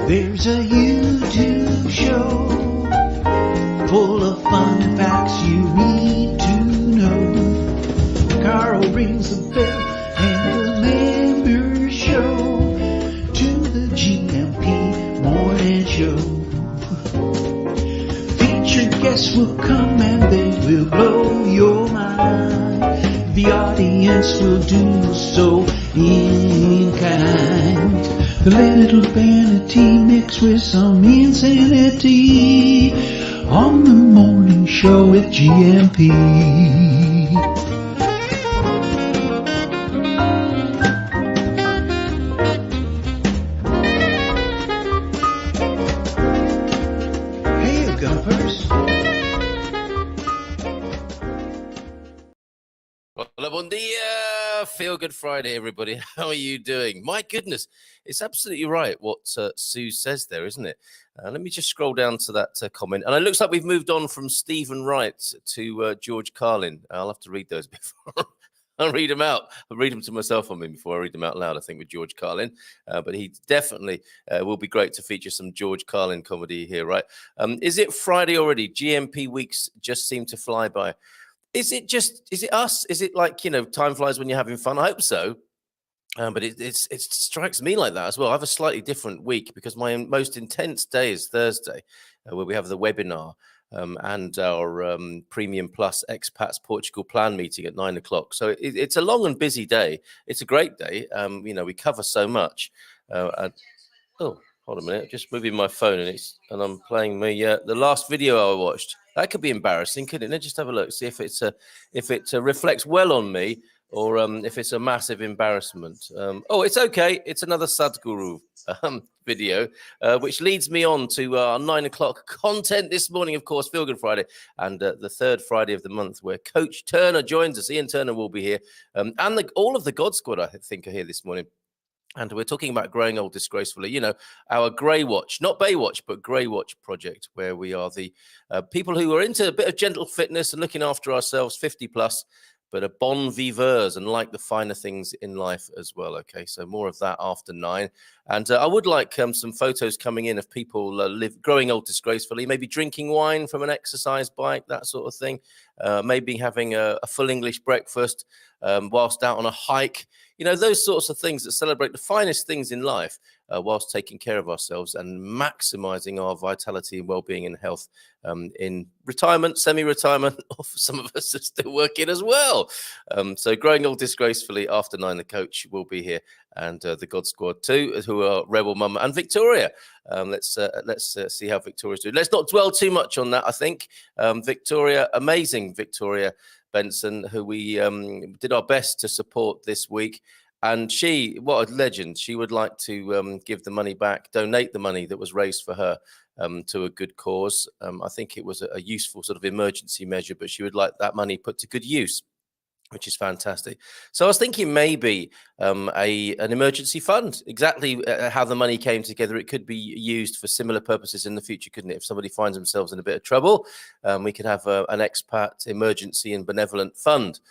There's a YouTube show full of fun facts you need to know. Carl rings the bell and the members show to the GMP morning show. Featured guests will come and they will blow your mind. The audience will do so in kind. A little vanity mixed with some insanity on the morning show with GMP. Hey, Gumpers. Well, bon dia. Feel Good Friday, everybody. How are you doing? My goodness, it's absolutely right what Sue says there, isn't it? Let me just scroll down to that comment. And it looks like we've moved on from Stephen Wright to George Carlin. I'll have to read those before. I'll read them out. I'll read them to myself before I read them out loud, I think, with George Carlin. But he definitely will be great to feature some George Carlin comedy here, right? Is it Friday already? GMP weeks just seem to fly by. Is it us? Is it like, time flies when you're having fun? I hope so. But it strikes me like that as well. I have a slightly different week because my most intense day is Thursday, where we have the webinar and our Premium Plus Expats Portugal plan meeting at 9 o'clock. So it's a long and busy day. It's a great day. We cover so much. Oh, hold a minute. Just moving my phone and I'm playing the last video I watched. That could be embarrassing, couldn't it? Let's just have a look, see if it reflects well on me or if it's a massive embarrassment. It's okay. It's another Sadhguru video, which leads me on to our 9 o'clock content this morning, of course, Feel Good Friday, and the third Friday of the month where Coach Turner joins us. Ian Turner will be here, and all of the God Squad, I think, are here this morning. And we're talking about growing old disgracefully, our Grey Watch, not Baywatch, but Grey Watch project, where we are the people who are into a bit of gentle fitness and looking after ourselves, 50 plus, but are bon viveurs and like the finer things in life as well. Okay, so more of that after 9. And I would like some photos coming in of people growing old disgracefully, maybe drinking wine from an exercise bike, that sort of thing, maybe having a full English breakfast whilst out on a hike. Those sorts of things that celebrate the finest things in life whilst taking care of ourselves and maximizing our vitality and well-being and health in retirement, semi-retirement, or for some of us are still working as well. So growing old disgracefully after 9, the coach will be here, and the God Squad too, who are Rebel Mama and Victoria. Let's see how Victoria's doing. Let's not dwell too much on that, I think. Victoria, amazing Victoria Benson, who we did our best to support this week. And she, what a legend, she would like to give the money back, donate the money that was raised for her to a good cause. I think it was a useful sort of emergency measure, but she would like that money put to good use, which is fantastic. So I was thinking maybe an emergency fund, exactly how the money came together. It could be used for similar purposes in the future, couldn't it? If somebody finds themselves in a bit of trouble, we could have an expat emergency and benevolent fund.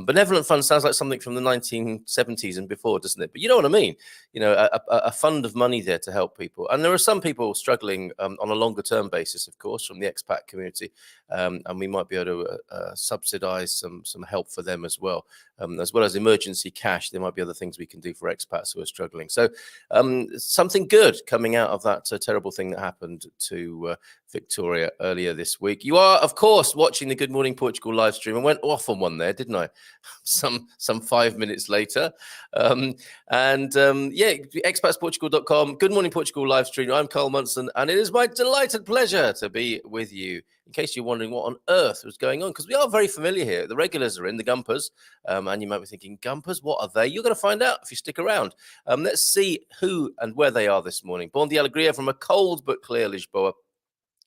Benevolent fund sounds like something from the 1970s and before, doesn't it? But you know what I mean? A fund of money there to help people. And there are some people struggling on a longer term basis, of course, from the expat community. And we might be able to subsidize some help for them as well as emergency cash. There might be other things we can do for expats who are struggling. So something good coming out of that terrible thing that happened to Victoria earlier this week. You are, of course, watching the Good Morning Portugal live stream. I went off on one there, didn't I? Some 5 minutes later. Expatsportugal.com, Good Morning Portugal live stream. I'm Carl Munson, and it is my delighted pleasure to be with you. In case you're wondering what on earth was going on, because we are very familiar here. The regulars are in, the Gumpers, and you might be thinking, Gumpers, what are they? You're going to find out if you stick around. Let's see who and where they are this morning. Bon dia alegria from a cold but clear Lisboa.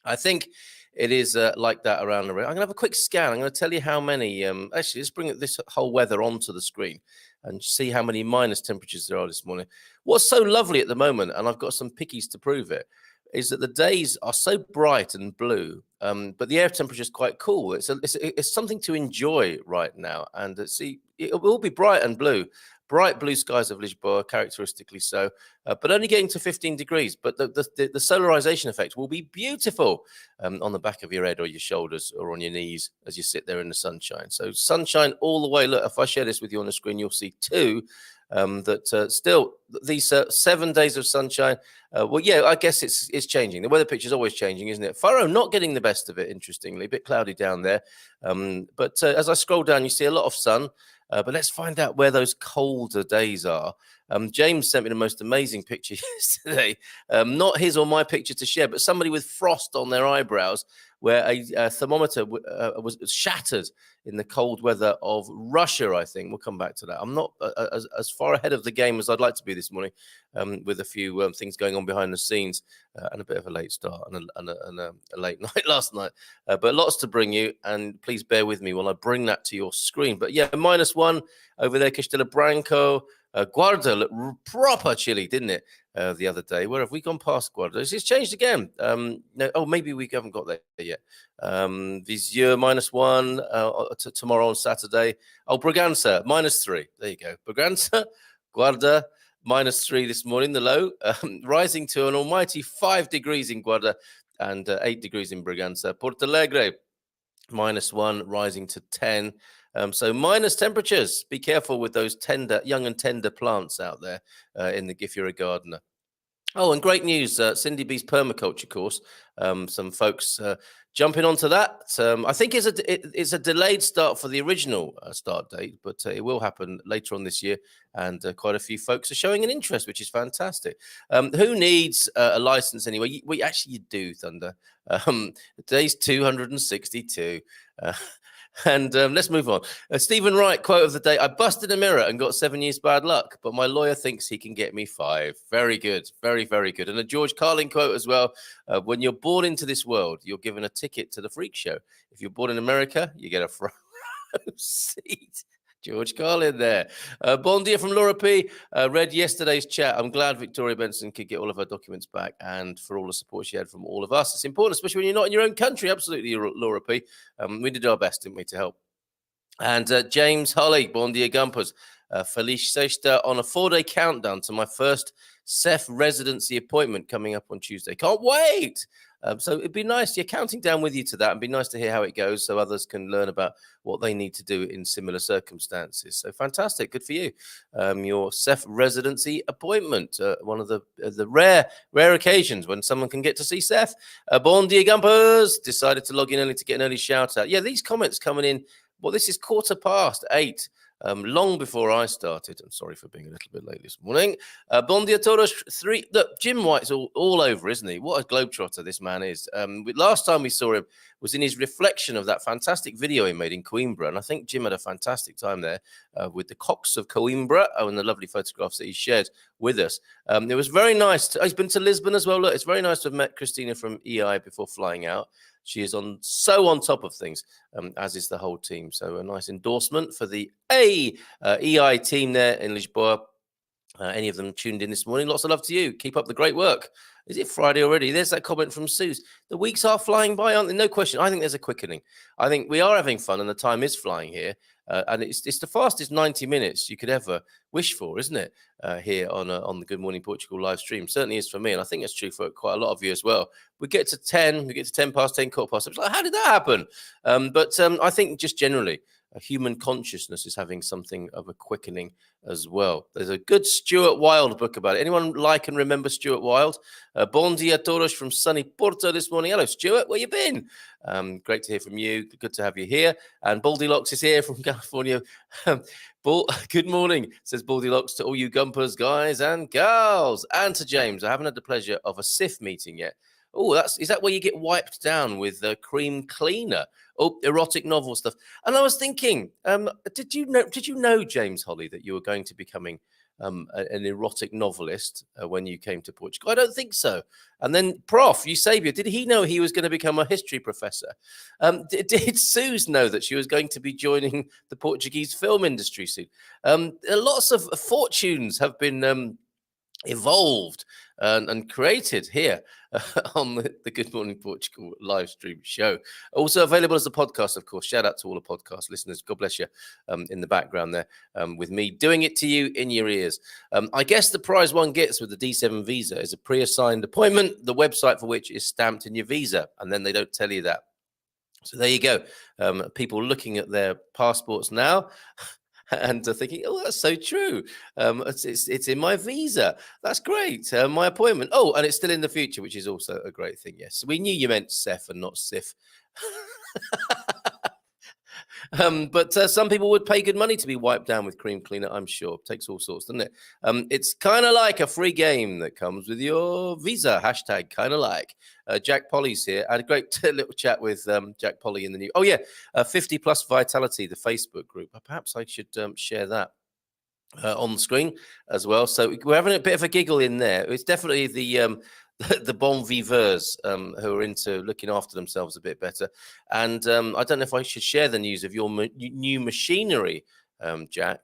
I think it is like that around the room. I'm going to have a quick scan. I'm going to tell you how many. Actually, let's bring this whole weather onto the screen and see how many minus temperatures there are this morning. What's so lovely at the moment, and I've got some pickies to prove it, is that the days are so bright and blue, but the air temperature is quite cool. It's something to enjoy right now. And see, it will be bright and blue. Bright blue skies of Lisboa, characteristically so. but only getting to 15 degrees. But the solarization effect will be beautiful on the back of your head or your shoulders or on your knees as you sit there in the sunshine. So sunshine all the way. Look, if I share this with you on the screen, you'll see two. Still these 7 days of sunshine. Well, yeah, I guess it's changing. The weather picture is always changing, isn't it? Furrow not getting the best of it, interestingly, a bit cloudy down there. But as I scroll down, you see a lot of sun. But let's find out where those colder days are. James sent me the most amazing picture yesterday. Not his or my picture to share, but somebody with frost on their eyebrows, where a thermometer was shattered in the cold weather of Russia, I think. We'll come back to that. I'm not as far ahead of the game as I'd like to be this morning, with a few things going on behind the scenes and a bit of a late start and a late night last night. But lots to bring you, and please bear with me while I bring that to your screen. But yeah, -1 over there, Castilla Branco. Guarda looked proper chilly, didn't it, the other day? Where have we gone past Guarda? It's changed again. No, maybe we haven't got there yet. Viveurs -1 tomorrow on Saturday. Oh, Bragança -3. There you go. Bragança, Guarda -3 this morning, the low, rising to an almighty 5 degrees in Guarda and 8 degrees in Bragança. Porto Alegre -1, rising to 10. So minus temperatures. Be careful with those young and tender plants out there if you're a gardener. Oh, and great news, Cindy B's permaculture course. Some folks jumping onto that. I think it's a delayed start for the original start date, but it will happen later on this year. And quite a few folks are showing an interest, which is fantastic. Who needs a license anyway? You do, Thunder. Today's 262. And let's move on. Stephen Wright, quote of the day: I busted a mirror and got 7 years bad luck, but my lawyer thinks he can get me 5. Very good. Very, very good. And a George Carlin quote as well: when you're born into this world, you're given a ticket to the freak show. If you're born in America, you get a front row seat. George Carlin there. Bon dia from Laura P. Read yesterday's chat. I'm glad Victoria Benson could get all of her documents back, and for all the support she had from all of us. It's important, especially when you're not in your own country. Absolutely, Laura P. We did our best, didn't we, to help. And James Holly, bon dia Gumpers. Felice Sexta on a 4-day countdown to my first CEF residency appointment coming up on Tuesday. Can't wait. So it'd be nice, counting down with you to that, and be nice to hear how it goes so others can learn about what they need to do in similar circumstances. So fantastic. Good for you. Your CEF residency appointment, one of the rare occasions when someone can get to see CEF. Bon dia Gumpers, decided to log in early to get an early shout out. Yeah, these comments coming in. Well, this is 8:15. Long before I started. I'm sorry for being a little bit late this morning. Bon dia todos 3. Look, Jim White's all over, isn't he? What a globetrotter this man is. Last time we saw him was in his reflection of that fantastic video he made in Coimbra. And I think Jim had a fantastic time there with the cocks of Coimbra and the lovely photographs that he shared with us. It was very nice. He's been to Lisbon as well. Look, it's very nice to have met Christina from EI before flying out. She is on top of things, as is the whole team. So a nice endorsement for the EI team there in Lisboa. Any of them tuned in this morning, lots of love to you. Keep up the great work. Is it Friday already? There's that comment from Suze. The weeks are flying by, aren't they? No question. I think there's a quickening. I think we are having fun and the time is flying here. And it's the fastest 90 minutes you could ever wish for, isn't it? Here on the Good Morning Portugal live stream. Certainly is for me. And I think it's true for quite a lot of you as well. We get to 10 past 10, quarter past. It's like, how did that happen? But I think just generally, human consciousness is having something of a quickening as well. There's a good Stuart Wilde book about it. Anyone like and remember Stuart Wilde? Bon dia todos from sunny Porto this morning. Hello, Stuart. Where you been? Great to hear from you. Good to have you here. And Baldylocks is here from California. Good morning, says Baldylocks, to all you Gumpers, guys and gals. And to James. I haven't had the pleasure of a CIF meeting yet. Oh, is that where you get wiped down with cream cleaner? Oh, erotic novel stuff. And I was thinking, did you know, James Holly, that you were going to becoming an erotic novelist when you came to Portugal? I don't think so. And then Prof. Eusebio, did he know he was going to become a history professor? Did Suze know that she was going to be joining the Portuguese film industry soon? Lots of fortunes have been evolved and created here on the Good Morning Portugal live stream show. Also available as a podcast, of course. Shout out to all the podcast listeners. God bless you in the background there with me doing it to you in your ears. I guess the prize one gets with the D7 visa is a pre-assigned appointment, the website for which is stamped in your visa, and then they don't tell you that. So there you go. People looking at their passports now and thinking, oh, that's so true. It's in my visa. That's great. My appointment. Oh, and it's still in the future, which is also a great thing. Yes. We knew you meant Seth and not Sif. But some people would pay good money to be wiped down with cream cleaner, I'm sure. Takes all sorts, doesn't it? It's kind of like a free game that comes with your visa. Hashtag kind of like. Jack Polly's here. I had a great little chat with Jack Polly in the new. Oh, yeah. 50 Plus Vitality, the Facebook group. Perhaps I should share that on the screen as well. So we're having a bit of a giggle in there. It's definitely the bon viveurs who are into looking after themselves a bit better. And I don't know if I should share the news of your new machinery, Jack.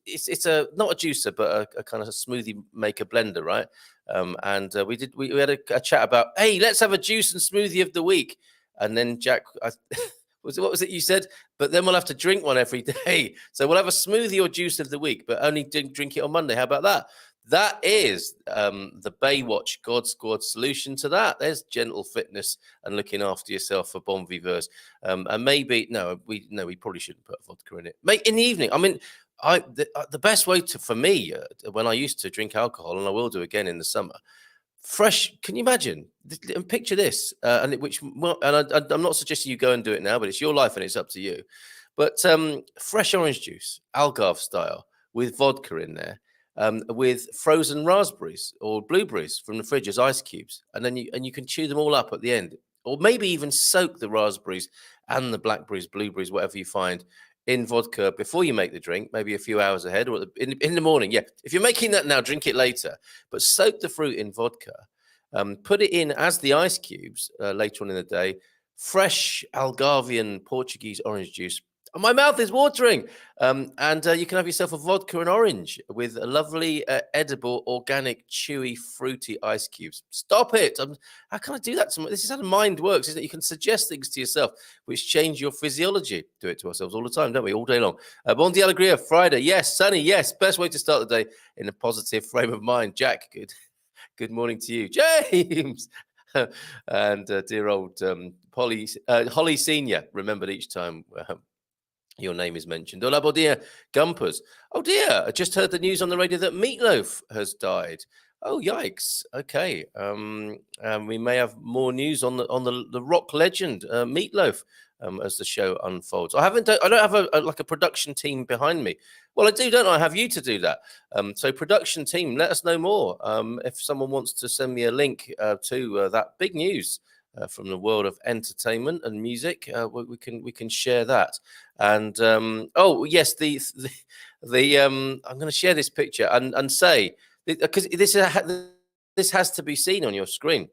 It's not a juicer, but a kind of a smoothie maker blender, right? And we had a chat about, hey, let's have a juice and smoothie of the week. And then Jack, what was it you said? But then we'll have to drink one every day. So we'll have a smoothie or juice of the week, but only drink it on Monday. How about that? That is the Baywatch God Squad solution to that. There's gentle fitness and looking after yourself for bon viveurs. And maybe we probably shouldn't put vodka in it. In the evening. I mean, the best way for me when I used to drink alcohol, and I will do again in the summer. Fresh. Can you imagine? And picture this. I'm not suggesting you go and do it now, but it's your life and it's up to you. But fresh orange juice, Algarve style, with vodka in there. With frozen raspberries or blueberries from the fridge as ice cubes, and then you can chew them all up at the end, or maybe even soak the raspberries and the blackberries, blueberries, whatever you find, in vodka before you make the drink, maybe a few hours ahead or in the morning. Yeah, if you're making that now, drink it later, but soak the fruit in vodka, put it in as the ice cubes later on in the day. Fresh Algarvian Portuguese orange juice. My mouth is watering. And you can have yourself a vodka and orange with a lovely, edible, organic, chewy, fruity ice cubes. Stop it. How can I do that? This is how the mind works, isn't it? You can suggest things to yourself which change your physiology. Do it to ourselves all the time, don't we? All day long. Bon dia alegria, Friday. Yes, sunny. Yes. Best way to start the day in a positive frame of mind. Jack, good morning to you. James. And dear old Holly Senior, remembered each time your name is mentioned. Hola, bon dia, Gumpers. Oh dear, I just heard the news on the radio that Meatloaf has died. Oh yikes. Okay. We may have more news on the rock legend Meatloaf as the show unfolds. I don't have a production team behind me. Well, I do, don't I? I have you to do that. So production team, let us know more. If someone wants to send me a link to that big news from the world of entertainment and music, we can share that. And oh yes, the I'm going to share this picture and say, because this has to be seen on your screen.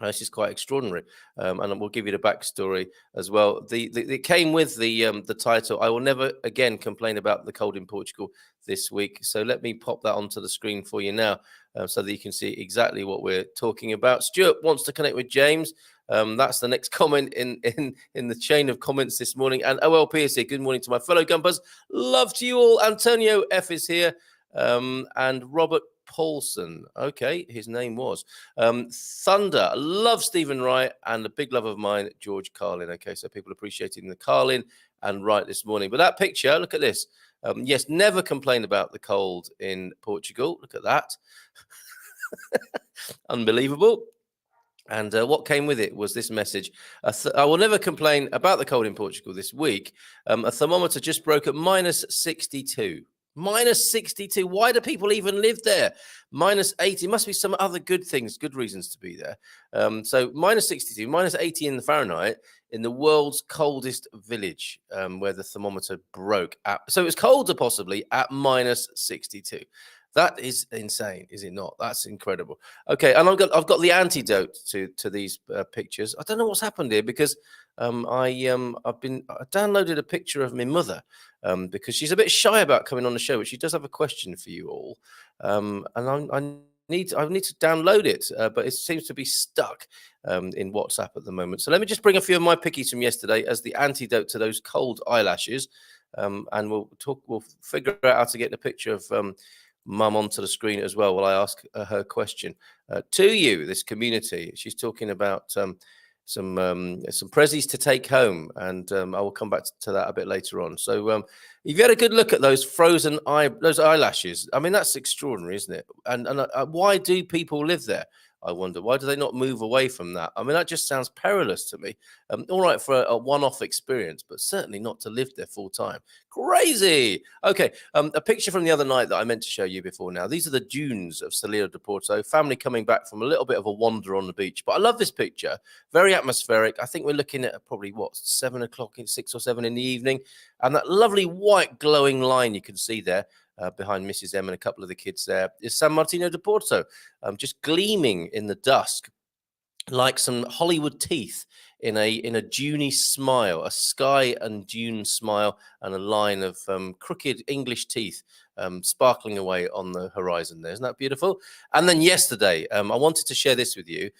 This is quite extraordinary, and we'll give you the backstory as well. It came with the title. I will never again complain about the cold in Portugal this week. So let me pop that onto the screen for you now, so that you can see exactly what we're talking about. Stuart wants to connect with James. That's the next comment in the chain of comments this morning. And OLP is here. Good morning to my fellow Gumpers. Love to you all. Antonio F is here, and Robert Paulson. Okay, his name was Thunder. Love Stephen Wright, and a big love of mine, George Carlin. Okay, so people appreciating the Carlin and Wright this morning. But that picture, look at this. Yes, never complain about the cold in Portugal. Look at that. Unbelievable. And what came with it was this message. I will never complain about the cold in Portugal this week. A thermometer just broke at minus 62. Minus 62. Why do people even live there? Minus 80. Must be some other good things, good reasons to be there. So minus 62, minus 80 in the Fahrenheit in the world's coldest village, where the thermometer broke. So it was colder possibly at minus 62. That is insane, is it not? That's incredible. Okay, and I've got the antidote to these pictures. I don't know what's happened here, because I downloaded a picture of my mother, because she's a bit shy about coming on the show, but she does have a question for you all. And I need to download it, but it seems to be stuck in WhatsApp at the moment. So let me just bring a few of my pickies from yesterday as the antidote to those cold eyelashes, and we'll figure out how to get the picture of Mum onto the screen as well while I ask her question to you, this community. She's talking about some prezzies to take home, and I will come back to that a bit later on. So if you had a good look at those those eyelashes, I mean, that's extraordinary, isn't it? And why do people live there? I wonder, why do they not move away from that? I mean, that just sounds perilous to me. All right for a one-off experience, but certainly not to live there full time. Crazy. Okay, a picture from the other night that I meant to show you before now. These are the dunes of Salida de Porto. Family coming back from a little bit of a wander on the beach. But I love this picture. Very atmospheric. I think we're looking at probably, 7 o'clock, 6 or 7 in the evening. And that lovely white glowing line you can see there behind Mrs. M and a couple of the kids there is San Martino de Porto, just gleaming in the dusk like some Hollywood teeth in a duney smile, a sky and dune smile, and a line of crooked English teeth sparkling away on the horizon there. Isn't that beautiful? And then yesterday, I wanted to share this with you.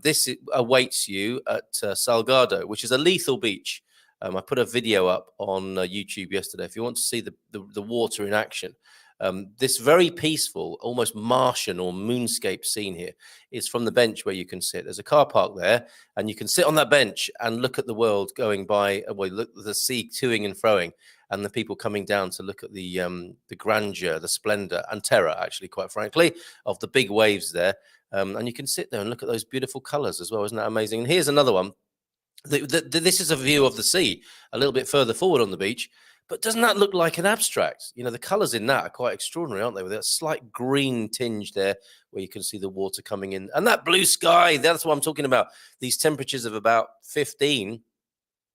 This awaits you at Salgado, which is a lethal beach. I put a video up on YouTube yesterday. If you want to see the water in action, this very peaceful, almost Martian or moonscape scene here is from the bench where you can sit. There's a car park there, and you can sit on that bench and look at the world going by. Well, look the sea toing and froing, and the people coming down to look at the grandeur, the splendor, and terror, actually, quite frankly, of the big waves there. And you can sit there and look at those beautiful colors as well. Isn't that amazing? And here's another one. This is a view of the sea a little bit further forward on the beach, but doesn't that look like an abstract? You know, the colors in that are quite extraordinary, aren't they? With that slight green tinge there where you can see the water coming in, and that blue sky, that's what I'm talking about. These temperatures of about 15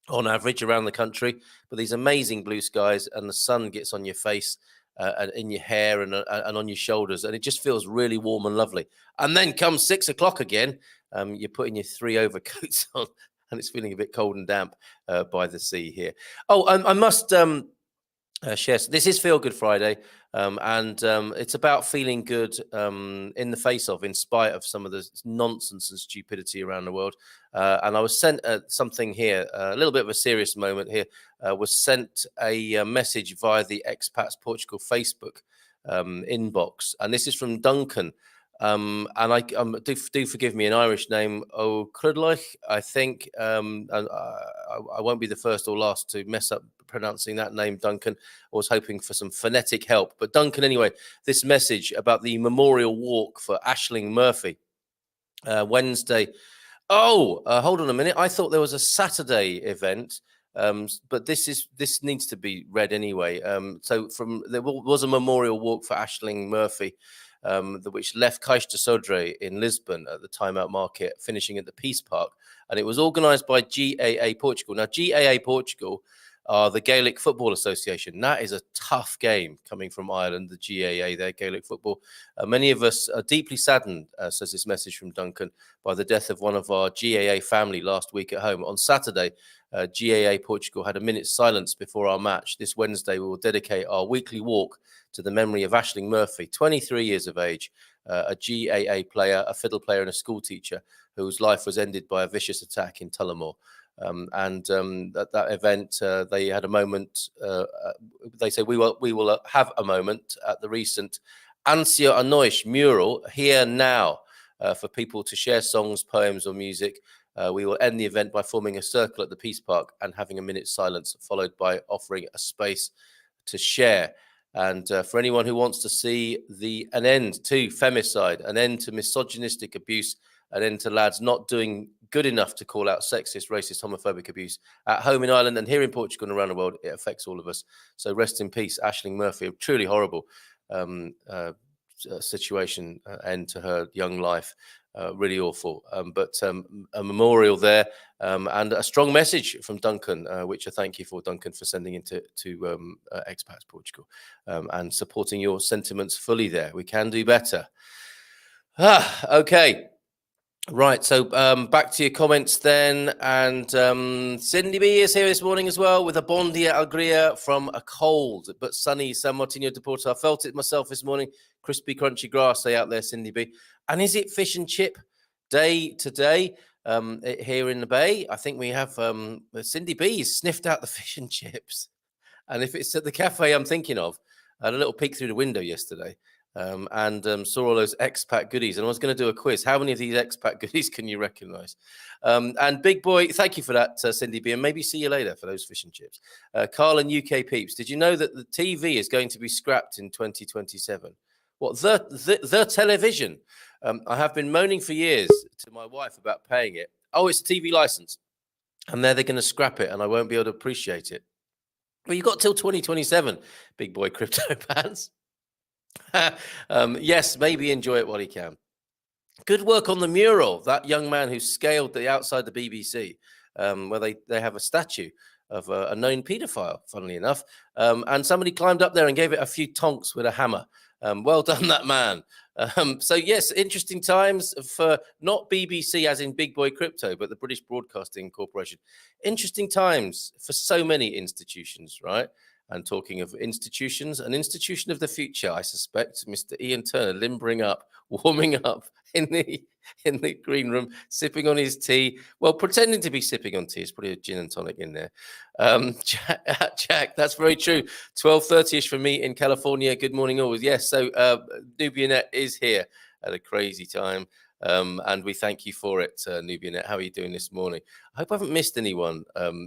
on average around the country, but these amazing blue skies, and the sun gets on your face and in your hair and on your shoulders, and it just feels really warm and lovely. And then comes 6 o'clock again, you're putting your 3 overcoats on, and it's feeling a bit cold and damp by the sea here. Oh, I must share. This is Feel Good Friday, and it's about feeling good in the face of, in spite of some of the nonsense and stupidity around the world. And I was sent something here, a little bit of a serious moment here, was sent a message via the Expats Portugal Facebook inbox. And this is from Duncan. And I do forgive me, an Irish name, O'Crudloich, I think. And I won't be the first or last to mess up pronouncing that name, Duncan. I was hoping for some phonetic help. But Duncan, anyway, this message about the memorial walk for Aisling Murphy, Wednesday. Oh, hold on a minute. I thought there was a Saturday event. But this needs to be read anyway. So there was a memorial walk for Aisling Murphy, which left Caixa de Sodré in Lisbon at the Time Out Market, finishing at the Peace Park. And it was organised by GAA Portugal. Now, GAA Portugal are the Gaelic Football Association. That is a tough game coming from Ireland, the GAA, their Gaelic football. Many of us are deeply saddened, says this message from Duncan, by the death of one of our GAA family last week at home. On Saturday, GAA Portugal had a minute's silence before our match. This Wednesday, we will dedicate our weekly walk to the memory of Aisling Murphy, 23 years of age, a GAA player, a fiddle player, and a school teacher whose life was ended by a vicious attack in Tullamore. At that event, they had a moment. They say we will have a moment at the recent Ansia Anois mural here now for people to share songs, poems, or music. We will end the event by forming a circle at the Peace Park and having a minute's silence, followed by offering a space to share. And for anyone who wants to see an end to femicide, an end to misogynistic abuse, an end to lads not doing good enough to call out sexist, racist, homophobic abuse at home in Ireland and here in Portugal and around the world, it affects all of us. So rest in peace, Aisling Murphy. A truly horrible situation, end to her young life. Really awful. But a memorial there and a strong message from Duncan, which I thank you for, Duncan, for sending into Expats Portugal and supporting your sentiments fully there. We can do better. Okay. Right, so back to your comments then, and Cindy B is here this morning as well with a bon dia alegría from a cold but sunny San Martino de Porto. I felt it myself this morning, crispy, crunchy grass day out there, Cindy B. And is it fish and chip day today here in the Bay? I think we have Cindy B sniffed out the fish and chips. And if it's at the cafe I'm thinking of, I had a little peek through the window yesterday and saw all those expat goodies. And I was going to do a quiz. How many of these expat goodies can you recognize? And Big Boy, thank you for that, Cindy B. And maybe see you later for those fish and chips. Carl and UK Peeps, did you know that the TV is going to be scrapped in 2027? What, the television? I have been moaning for years to my wife about paying it. Oh, it's a TV license. And they're going to scrap it and I won't be able to appreciate it. Well, you've got till 2027, Big Boy crypto fans. Yes, maybe enjoy it while you can. Good work on the mural. That young man who scaled the outside the BBC, where they have a statue of a known paedophile, funnily enough. And somebody climbed up there and gave it a few tonks with a hammer. Well done, that man. So yes, interesting times for not BBC as in Big Boy Crypto, but the British Broadcasting Corporation. Interesting times for so many institutions, right? And talking of institutions, an institution of the future, I suspect, Mr. Ian Turner limbering up, warming up in the green room, sipping on his tea. Well, pretending to be sipping on tea. It's probably a gin and tonic in there. Jack, that's very true. 12:30ish for me in California. Good morning, always. Yes, so Nubianet is here at a crazy time. And we thank you for it, Nubianet. How are you doing this morning? I hope I haven't missed anyone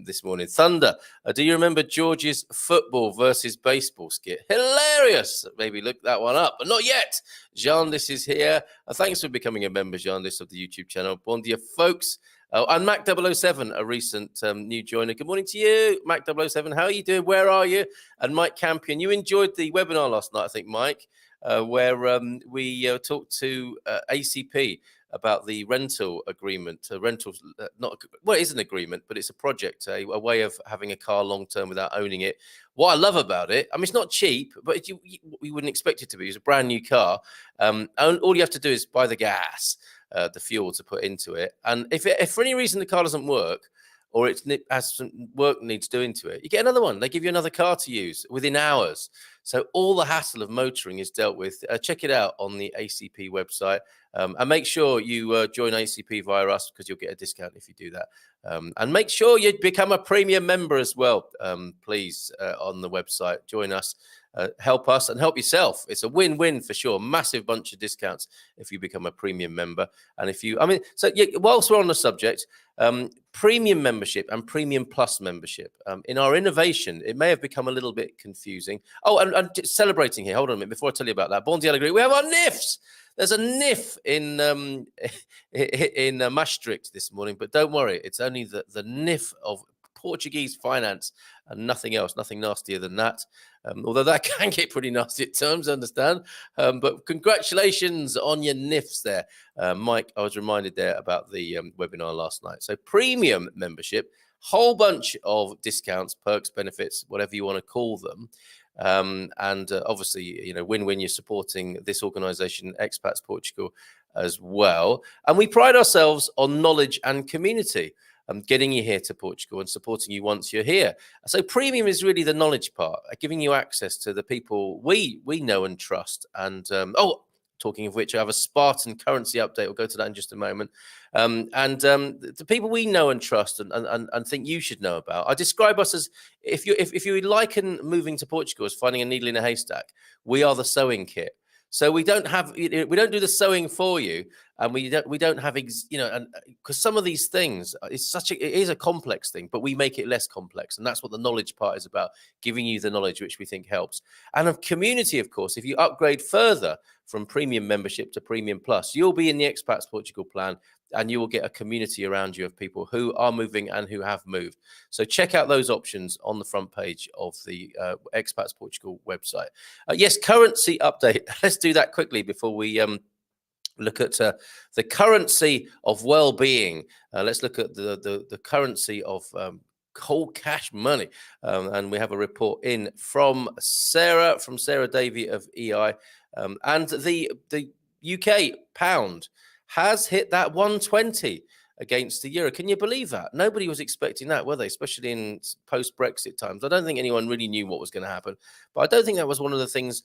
this morning. Thunder, do you remember George's football versus baseball skit? Hilarious. Maybe look that one up, but not yet. Jandis is here. Thanks for becoming a member, Jandis, of the YouTube channel. Bon dia, folks. And Mac007, a recent new joiner. Good morning to you, Mac007. How are you doing? Where are you? And Mike Campion, you enjoyed the webinar last night, I think, Mike. Where we talked to ACP about the rental agreement. Rentals, it is an agreement, but it's a project, a way of having a car long term without owning it. What I love about it, I mean, it's not cheap, but you wouldn't expect it to be. It's a brand new car. All you have to do is buy the gas, the fuel to put into it. And if for any reason the car doesn't work, or it has some work needs doing to it, you get another one. They give you another car to use within hours. So all the hassle of motoring is dealt with. Check it out on the ACP website. And make sure you join ACP via us, because you'll get a discount if you do that. And make sure you become a premium member as well, please, on the website. Join us. Help us and help yourself. It's a win-win for sure. Massive bunch of discounts if you become a premium member. And if you, whilst we're on the subject, premium membership and premium plus membership. In our innovation, it may have become a little bit confusing. Oh, and celebrating here. Hold on a minute before I tell you about that. Bon dia, we have our NIFs. There's a NIF in Maastricht this morning, but don't worry, it's only the NIF of Portuguese finance and nothing else, nothing nastier than that. Although that can get pretty nasty at times, I understand. But congratulations on your NIFs there. Mike, I was reminded there about the webinar last night. So premium membership, whole bunch of discounts, perks, benefits, whatever you want to call them. And obviously, win-win, you're supporting this organization, Expats Portugal, as well. And we pride ourselves on knowledge and community. Getting you here to Portugal and supporting you once you're here. So premium is really the knowledge part, giving you access to the people we know and trust. And talking of which, I have a Spartan currency update. We'll go to that in just a moment. The people we know and trust and think you should know about. I describe us as, if you liken moving to Portugal as finding a needle in a haystack, we are the sewing kit. So we don't do the sewing for you, and we don't have and because some of these things, it is a complex thing, but we make it less complex, and that's what the knowledge part is about, giving you the knowledge which we think helps. And of community, of course, if you upgrade further from premium membership to premium plus, you'll be in the Expats Portugal plan, and you will get a community around you of people who are moving and who have moved. So check out those options on the front page of the Expats Portugal website. Yes, currency update. Let's do that quickly before we look at the currency of well-being. Let's look at the currency of cold cash money. And we have a report in from Sarah Davey of EI. And the UK pound has hit that 120 against the euro. Can you believe that? Nobody was expecting that, were they? Especially in post-Brexit times. I don't think anyone really knew what was going to happen. But I don't think that was one of the things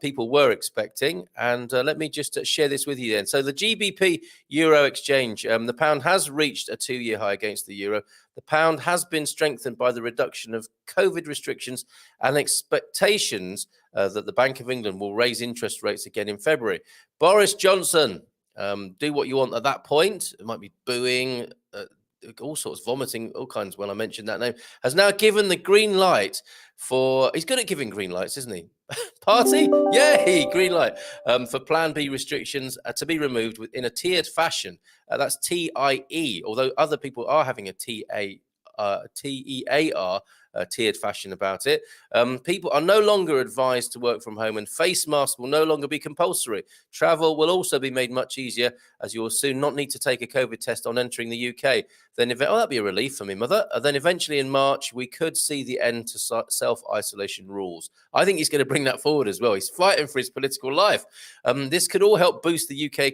people were expecting. And let me just share this with you then. So the GBP euro exchange, the pound has reached a 2-year high against the euro. The pound has been strengthened by the reduction of COVID restrictions and expectations that the Bank of England will raise interest rates again in February. Boris Johnson, do what you want at that point. It might be booing, all sorts, vomiting, all kinds when I mentioned that name, has now given the green light for, he's good at giving green lights, isn't he? Party, yay, green light, for Plan B restrictions to be removed in a tiered fashion. That's TIE, although other people are having a TEAR tiered fashion about it. People are no longer advised to work from home, and face masks will no longer be compulsory. Travel will also be made much easier, as you will soon not need to take a COVID test on entering the UK. Then, that'd be a relief for me, mother. Then eventually in March, we could see the end to self-isolation rules. I think he's going to bring that forward as well. He's fighting for his political life. This could all help boost the UK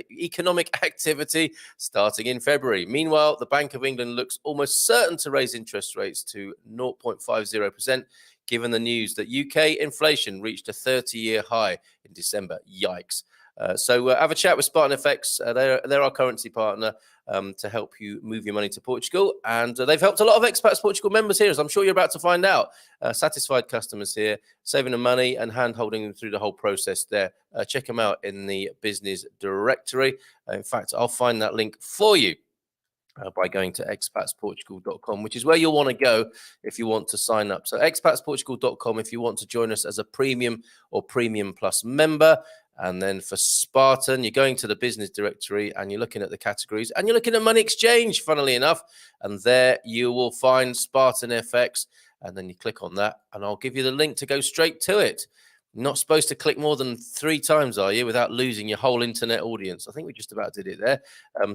economic activity starting in February. Meanwhile, the Bank of England looks almost certain to raise interest rates to 0.50%, given the news that UK inflation reached a 30-year high in December. Yikes. So have a chat with Spartan FX. They're our currency partner to help you move your money to Portugal. And they've helped a lot of Expats Portugal members here, as I'm sure you're about to find out. Satisfied customers here, saving them money and hand-holding them through the whole process there. Check them out in the business directory. In fact, I'll find that link for you by going to expatsportugal.com, which is where you'll want to go if you want to sign up. So expatsportugal.com if you want to join us as a premium or premium plus member. And then for Spartan, you're going to the business directory and you're looking at the categories and you're looking at money exchange, funnily enough. And there you will find Spartan FX. And then you click on that and I'll give you the link to go straight to it. Not supposed to click more than 3 times, are you, without losing your whole internet audience? I think we just about did it there.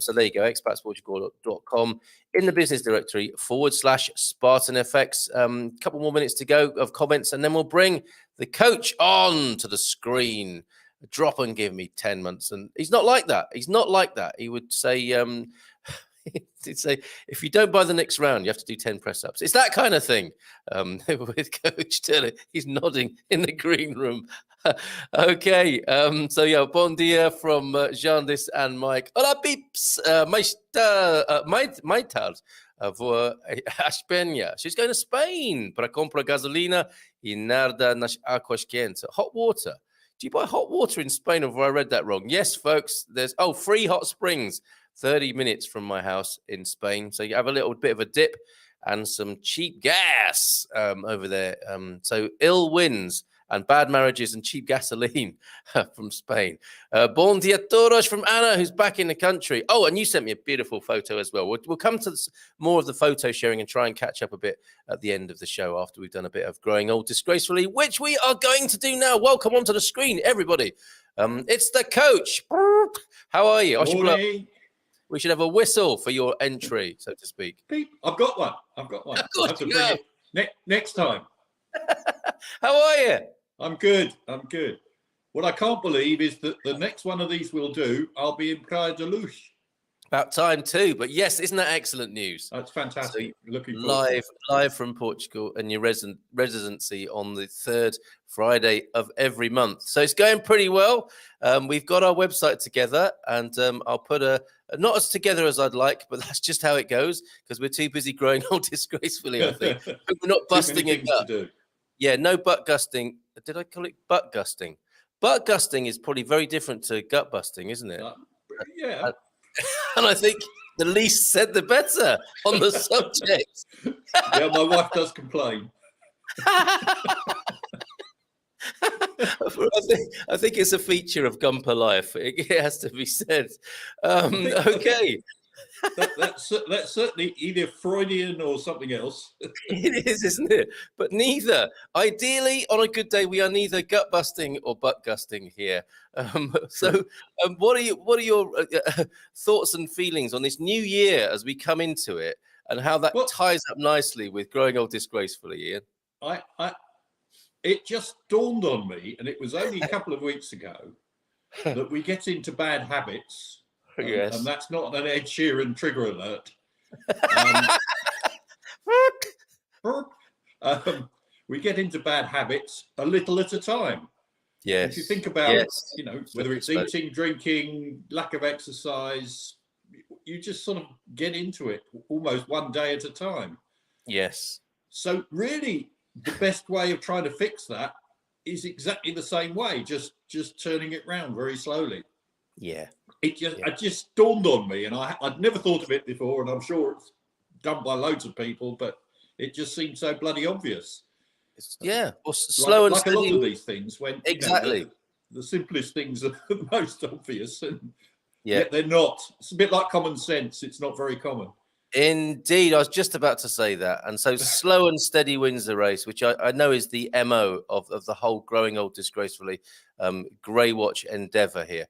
So there you go, expatsportugal.com. In the business directory, /Spartan FX. Couple more minutes to go of comments, and then we'll bring the coach on to the screen. Drop and give me 10 months. And he's not like that. He's not like that. He would say, he'd say, if you don't buy the next round, you have to do 10 press-ups. It's that kind of thing with Coach Taylor. He's nodding in the green room. Okay. So, yeah, bon dia from Jandis and Mike. Hola, peeps. Maital for Espanha. She's going to Spain para comprar gasolina y nada nas aguas quentes. Hot water. Do you buy hot water in Spain, or have I read that wrong? Yes, folks. There's free hot springs, 30 minutes from my house in Spain. So you have a little bit of a dip and some cheap gas over there. So ill winds and bad marriages and cheap gasoline from Spain. Bon dia todos from Anna, who's back in the country. Oh, and you sent me a beautiful photo as well. We'll come to more of the photo sharing and try and catch up a bit at the end of the show after we've done a bit of growing old disgracefully, which we are going to do now. Welcome onto the screen, everybody. It's the coach. How are you? We should have a whistle for your entry, so to speak. I've got one. Of course you have. Next time. How are you? I'm good. What I can't believe is that the next one of these we'll do, I'll be in Praia de Luz. About time too, but yes, isn't that excellent news? That's fantastic. So looking forward live from Portugal, and your residency on the 3rd Friday of every month. So it's going pretty well. We've got our website together, and I'll put not as together as I'd like, but that's just how it goes because we're too busy growing old disgracefully, I think. But we're not busting a gut. Yeah, no butt gusting. Did I call it butt gusting? Butt gusting is probably very different to gut busting, isn't it? Yeah. And I think the least said the better on the subject. Yeah, my wife does complain. I think it's a feature of Gumper life. It has to be said. Okay. That's certainly either Freudian or something else. It is, isn't it? But neither. Ideally, on a good day, we are neither gut busting or butt gusting here. What are your thoughts and feelings on this new year as we come into it, and how that ties up nicely with growing old disgracefully, Ian? It just dawned on me, and it was only a couple of weeks ago, that we get into bad habits. Yes. And that's not an Ed Sheeran trigger alert. We get into bad habits a little at a time. Yes. If you think about, yes. you know, whether it's eating, drinking, lack of exercise, you just sort of get into it almost one day at a time. Yes. So really, the best way of trying to fix that is exactly the same way, just turning it round very slowly. Yeah. It just dawned on me, and I'd never thought of it before, and I'm sure it's done by loads of people, but it just seemed so bloody obvious. Yeah, well, slow and like steady. a lot of these things, when exactly you know, the simplest things are the most obvious, and yeah, yet they're not. It's a bit like common sense. It's not very common. Indeed, I was just about to say that. And so slow and steady wins the race, which I know is the MO of the whole growing old disgracefully grey watch endeavour here.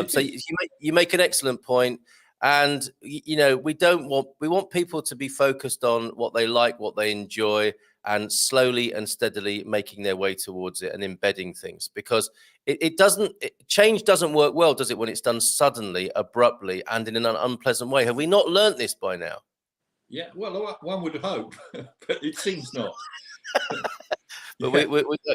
So you make an excellent point. And, you know, we want people to be focused on what they like, what they enjoy, and slowly and steadily making their way towards it and embedding things, because change doesn't work well, does it, when it's done suddenly, abruptly, and in an unpleasant way? Have we not learnt this by now? Yeah, well, one would hope, but it seems not. But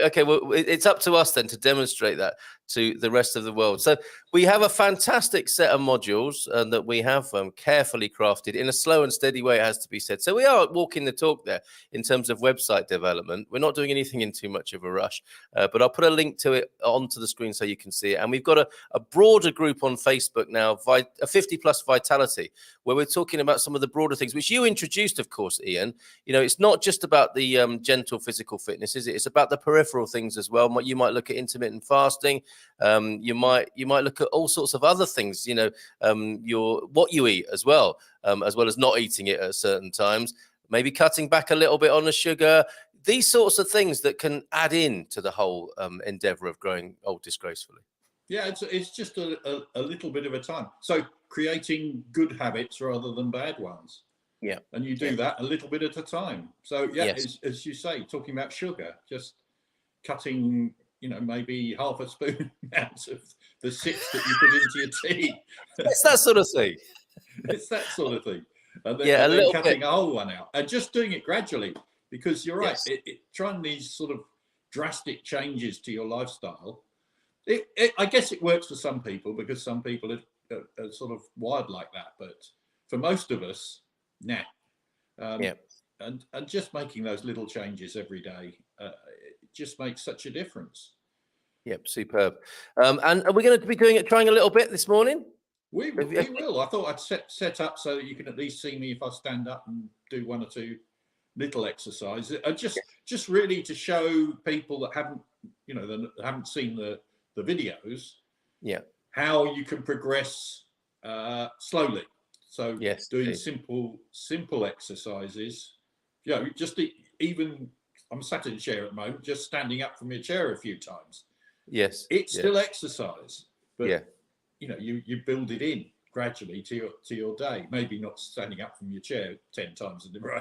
okay, well, it's up to us then to demonstrate that to the rest of the world. So we have a fantastic set of modules that we have carefully crafted in a slow and steady way, it has to be said. So we are walking the talk there in terms of website development. We're not doing anything in too much of a rush, but I'll put a link to it onto the screen so you can see it. And we've got a broader group on Facebook now, a 50 plus vitality, where we're talking about some of the broader things, which you introduced, of course, Ian. You know, it's not just about the gentle physical fitness, is it? It's about the peripheral things as well. You might look at intermittent fasting. You might look at all sorts of other things. You know, what you eat as well as not eating it at certain times. Maybe cutting back a little bit on the sugar. These sorts of things that can add in to the whole endeavour of growing old disgracefully. Yeah, it's just a little bit of a time. So creating good habits rather than bad ones. Yeah. And you do that a little bit at a time. So, as you say, talking about sugar, just cutting, you know, maybe half a spoon out of the sips that you put into your tea. It's that sort of thing. It's that sort of thing. And then cutting a whole one out and just doing it gradually, because you're right. Yes. Trying these sort of drastic changes to your lifestyle, I guess it works for some people, because some people are sort of wired like that. But for most of us, nah. And just making those little changes every day, it just makes such a difference. Yep, superb. And are we going to be trying a little bit this morning? We will. I thought I'd set up so that you can at least see me if I stand up and do one or two little exercises. Just really to show people that haven't seen the videos. Yeah. How you can progress slowly. So doing simple exercises. You know, just even I'm sat in a chair at the moment, just standing up from your chair a few times. Yes. It's still exercise, but you know, you build it in gradually to your day. Maybe not standing up from your chair 10 times in a row.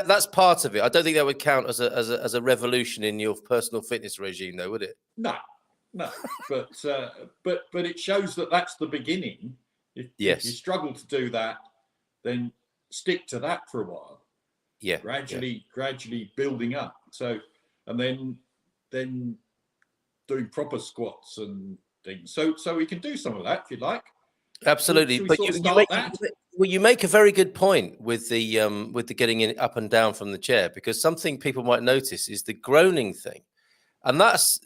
That's part of it. I don't think that would count as a revolution in your personal fitness regime, though, would it? No. But it shows that that's the beginning. If you struggle to do that, then stick to that for a while. Yeah. Gradually building up. So, and then doing proper squats and things. So we can do some of that if you like. Absolutely. But you make a very good point with the getting in up and down from the chair, because something people might notice is the groaning thing. And that's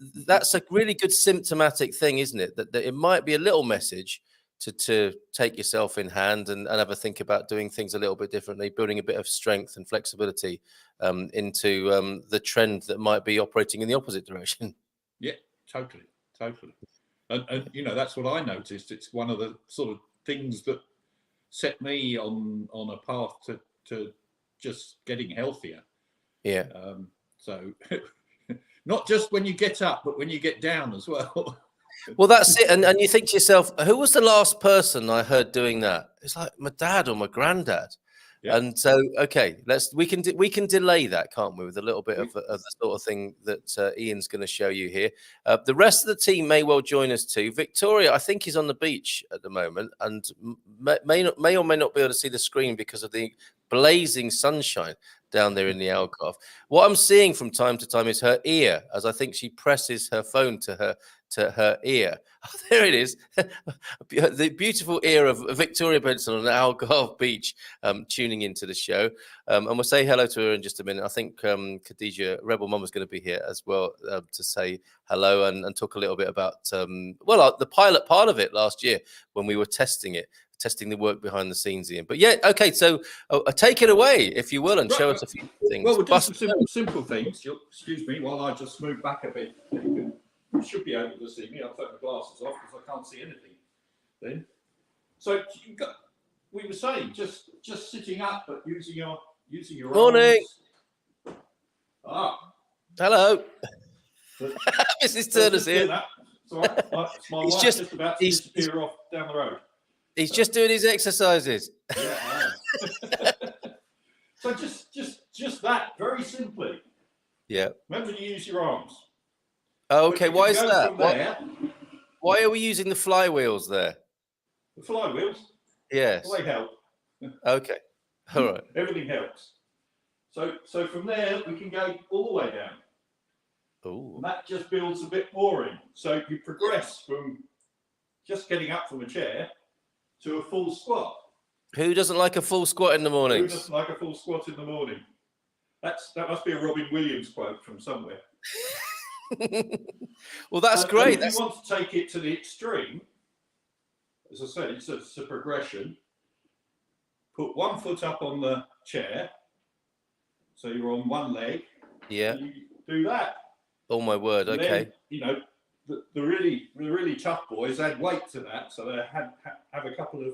a really good symptomatic thing, isn't it? That it might be a little message to take yourself in hand and have a think about doing things a little bit differently, building a bit of strength and flexibility into the trend that might be operating in the opposite direction. Yeah, totally. And you know, that's what I noticed. It's one of the sort of things that set me on a path to just getting healthier. Yeah. So not just when you get up, but when you get down as well. Well, that's it. And you think to yourself, who was the last person I heard doing that? It's like my dad or my granddad. Yeah. And so, okay, we can delay that, can't we, with a little bit of the sort of thing that Ian's going to show you here. The rest of the team may well join us too. Victoria, I think, is on the beach at the moment and may or may not be able to see the screen because of the blazing sunshine down there in the Algarve. What I'm seeing from time to time is her ear, as I think she presses her phone to her ear. Oh, there it is. The beautiful ear of Victoria Benson on the Algarve beach, tuning into the show. And we'll say hello to her in just a minute. I think Khadija, Rebel Mum, is going to be here as well to say hello and talk a little bit about, the pilot part of it last year when we were testing the work behind the scenes, Ian. But yeah, okay, so take it away, if you will, and show us a few things. Well, we'll do some simple things. Excuse me while I just move back a bit. You should be able to see me. I'll take my glasses off because I can't see anything then. So we were saying just sitting up but using your morning arms. Ah. Hello. Mrs. Turner's here. It's all right. My wife's just about to disappear off down the road. He's just doing his exercises. Yeah, I am. So just that, very simply. Yeah. Remember to use your arms. Oh, okay, why is that? Why are we using the flywheels there? The flywheels? Yes. Well, they help. Okay. All right. Everything helps. So from there we can go all the way down. Oh. And that just builds a bit more in. So you progress from just getting up from a chair to a full squat. Who doesn't like a full squat in the morning? Who doesn't like a full squat in the morning? That must be a Robin Williams quote from somewhere. Well, that's great. If you want to take it to the extreme, as I said, it's a progression. Put one foot up on the chair, so you're on one leg. Yeah. You do that. Oh my word! And okay. Then, the really tough boys add weight to that, so they have a couple of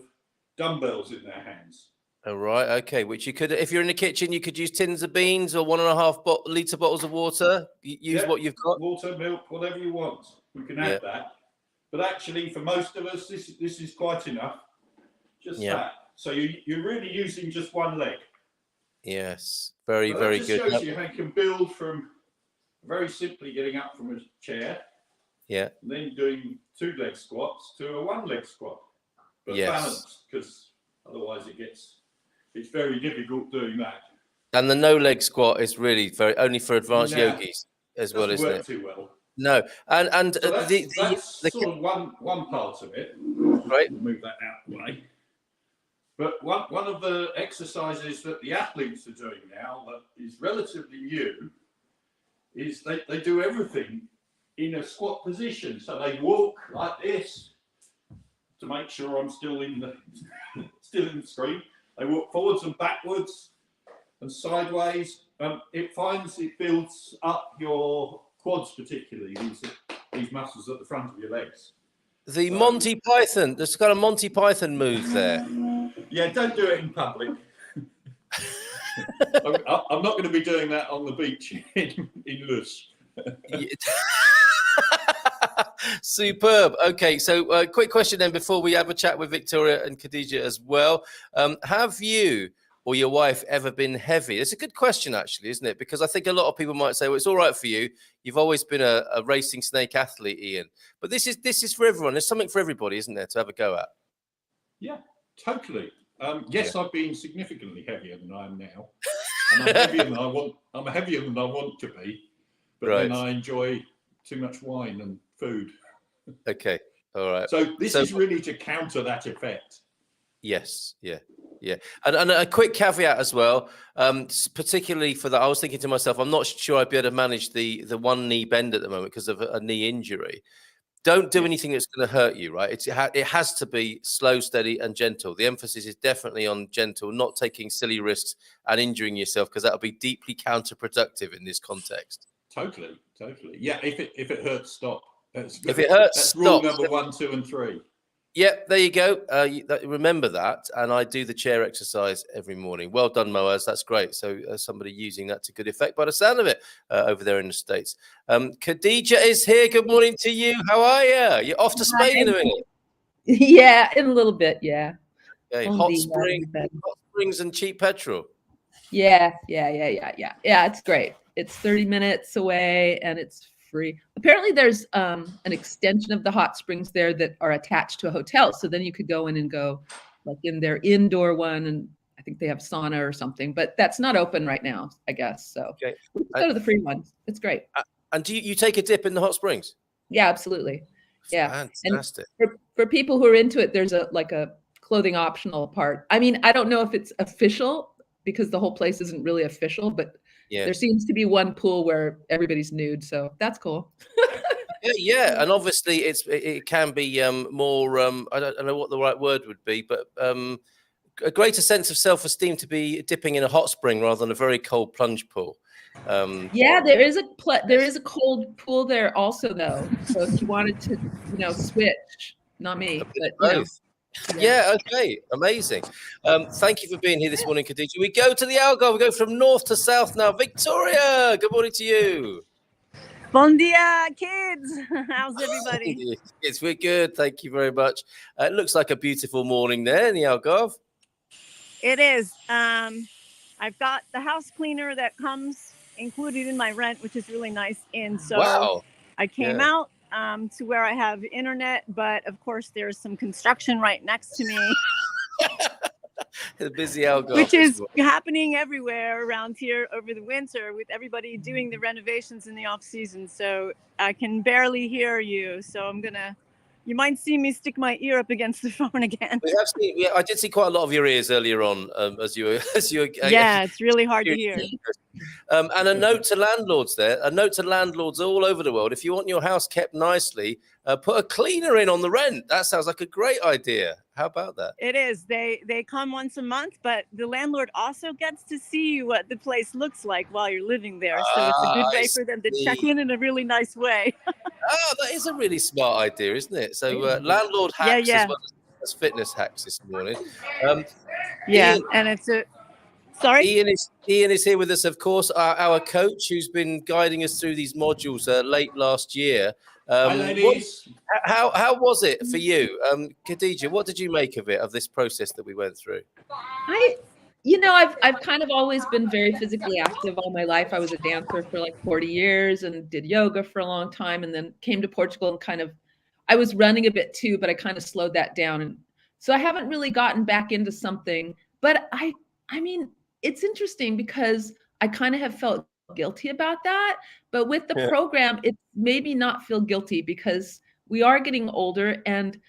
dumbbells in their hands. All right. Okay. Which you could, if you're in the kitchen, you could use tins of beans or 1.5 litre bottles of water. Use what you've got. Water, milk, whatever you want. We can add that. But actually, for most of us, this is quite enough. Just that. So you're really using just one leg. Yes. Very, very good. That shows you how you can build from very simply getting up from a chair. Yeah. And then doing 2-leg squats to a 1-leg squat. But balanced, because otherwise it's very difficult doing that. And the no-leg squat is really only for advanced yogis as well, isn't it? Too well. No, and so that's sort of one part of it. Right. Move that out of the way. But one of the exercises that the athletes are doing now that is relatively new is they do everything in a squat position. So they walk like this to make sure I'm still in the screen. They walk forwards and backwards and sideways. It builds up your quads, particularly these muscles at the front of your legs. The Monty Python, there's got a Monty Python move there. Yeah, don't do it in public. I'm not going to be doing that on the beach in Luz. Superb. Okay, so quick question then before we have a chat with Victoria and Khadija as well. Have you or your wife ever been heavy? It's a good question, actually, isn't it? Because I think a lot of people might say, well, it's all right for you. You've always been a racing snake athlete, Ian. But this is for everyone. There's something for everybody, isn't there, to have a go at? Yeah, totally. Yes, I've been significantly heavier than I am now. And I'm heavier than I want to be. But then I enjoy too much wine and food. Okay. All right. So this is really to counter that effect. Yes. Yeah. Yeah. And a quick caveat as well, particularly for that, I was thinking to myself, I'm not sure I'd be able to manage the one knee bend at the moment because of a knee injury. Don't do anything that's going to hurt you, right? It has to be slow, steady, and gentle. The emphasis is definitely on gentle, not taking silly risks and injuring yourself, because that'll be deeply counterproductive in this context. Totally. Yeah, if it hurts, stop. If it hurts, that's stop. Rule number 1, 2, and 3. Yep, there you go. Remember that. And I do the chair exercise every morning. Well done, Moaz. That's great. So somebody using that to good effect by the sound of it over there in the States. Khadija is here. Good morning to you. How are you? You're off to Spain in a minute. Yeah, in a little bit, yeah. Okay, hot spring springs and cheap petrol. Yeah. It's great. It's 30 minutes away and it's free. Apparently there's an extension of the hot springs there that are attached to a hotel. So then you could go in and go like in their indoor one, and I think they have sauna or something, but that's not open right now, I guess. So go to the free ones. It's great. And do you take a dip in the hot springs? Yeah, absolutely. Yeah. Fantastic. And for people who are into it, there's a clothing optional part. I mean, I don't know if it's official because the whole place isn't really official, but there seems to be one pool where everybody's nude. So that's cool. Yeah. And obviously it can be more, I don't know what the right word would be, but a greater sense of self-esteem to be dipping in a hot spring rather than a very cold plunge pool. There is a cold pool there also though. So if you wanted to, switch, not me, but both. Yeah, okay, amazing. Thank you for being here this morning, Khadija. We go to the Algarve. We go from north to south now. Victoria, good morning to you. Bon dia, kids. How's everybody? We're good. Thank you very much. It looks like a beautiful morning there in the Algarve. It is. I've got the house cleaner that comes included in my rent, which is really nice. And so I came out to where I have internet, but of course there's some construction right next to me. The busy Algarve, which is happening everywhere around here over the winter with everybody doing the renovations in the off season. So I can barely hear you. So you might see me stick my ear up against the phone again. I did see quite a lot of your ears earlier on as you were. Yeah, it's really hard to hear. And a note to landlords there, a note to landlords all over the world. If you want your house kept nicely, put a cleaner in on the rent. That sounds like a great idea. How about that? It is. They come once a month, but the landlord also gets to see what the place looks like while you're living there. So it's a good way for them to check in a really nice way. That is a really smart idea, isn't it? So landlord hacks as well as fitness hacks this morning. Ian, and it's a... Sorry? Ian is here with us, of course, our coach who's been guiding us through these modules late last year. Hi, ladies. How was it for you? Khadija, what did you make of it, of this process that we went through? I've kind of always been very physically active all my life. I was a dancer for like 40 years and did yoga for a long time, and then came to Portugal and I was running a bit too, but I kind of slowed that down. And so I haven't really gotten back into something, but I mean, it's interesting because I kind of have felt guilty about that. But with the program, it made me not feel guilty because we are getting older. And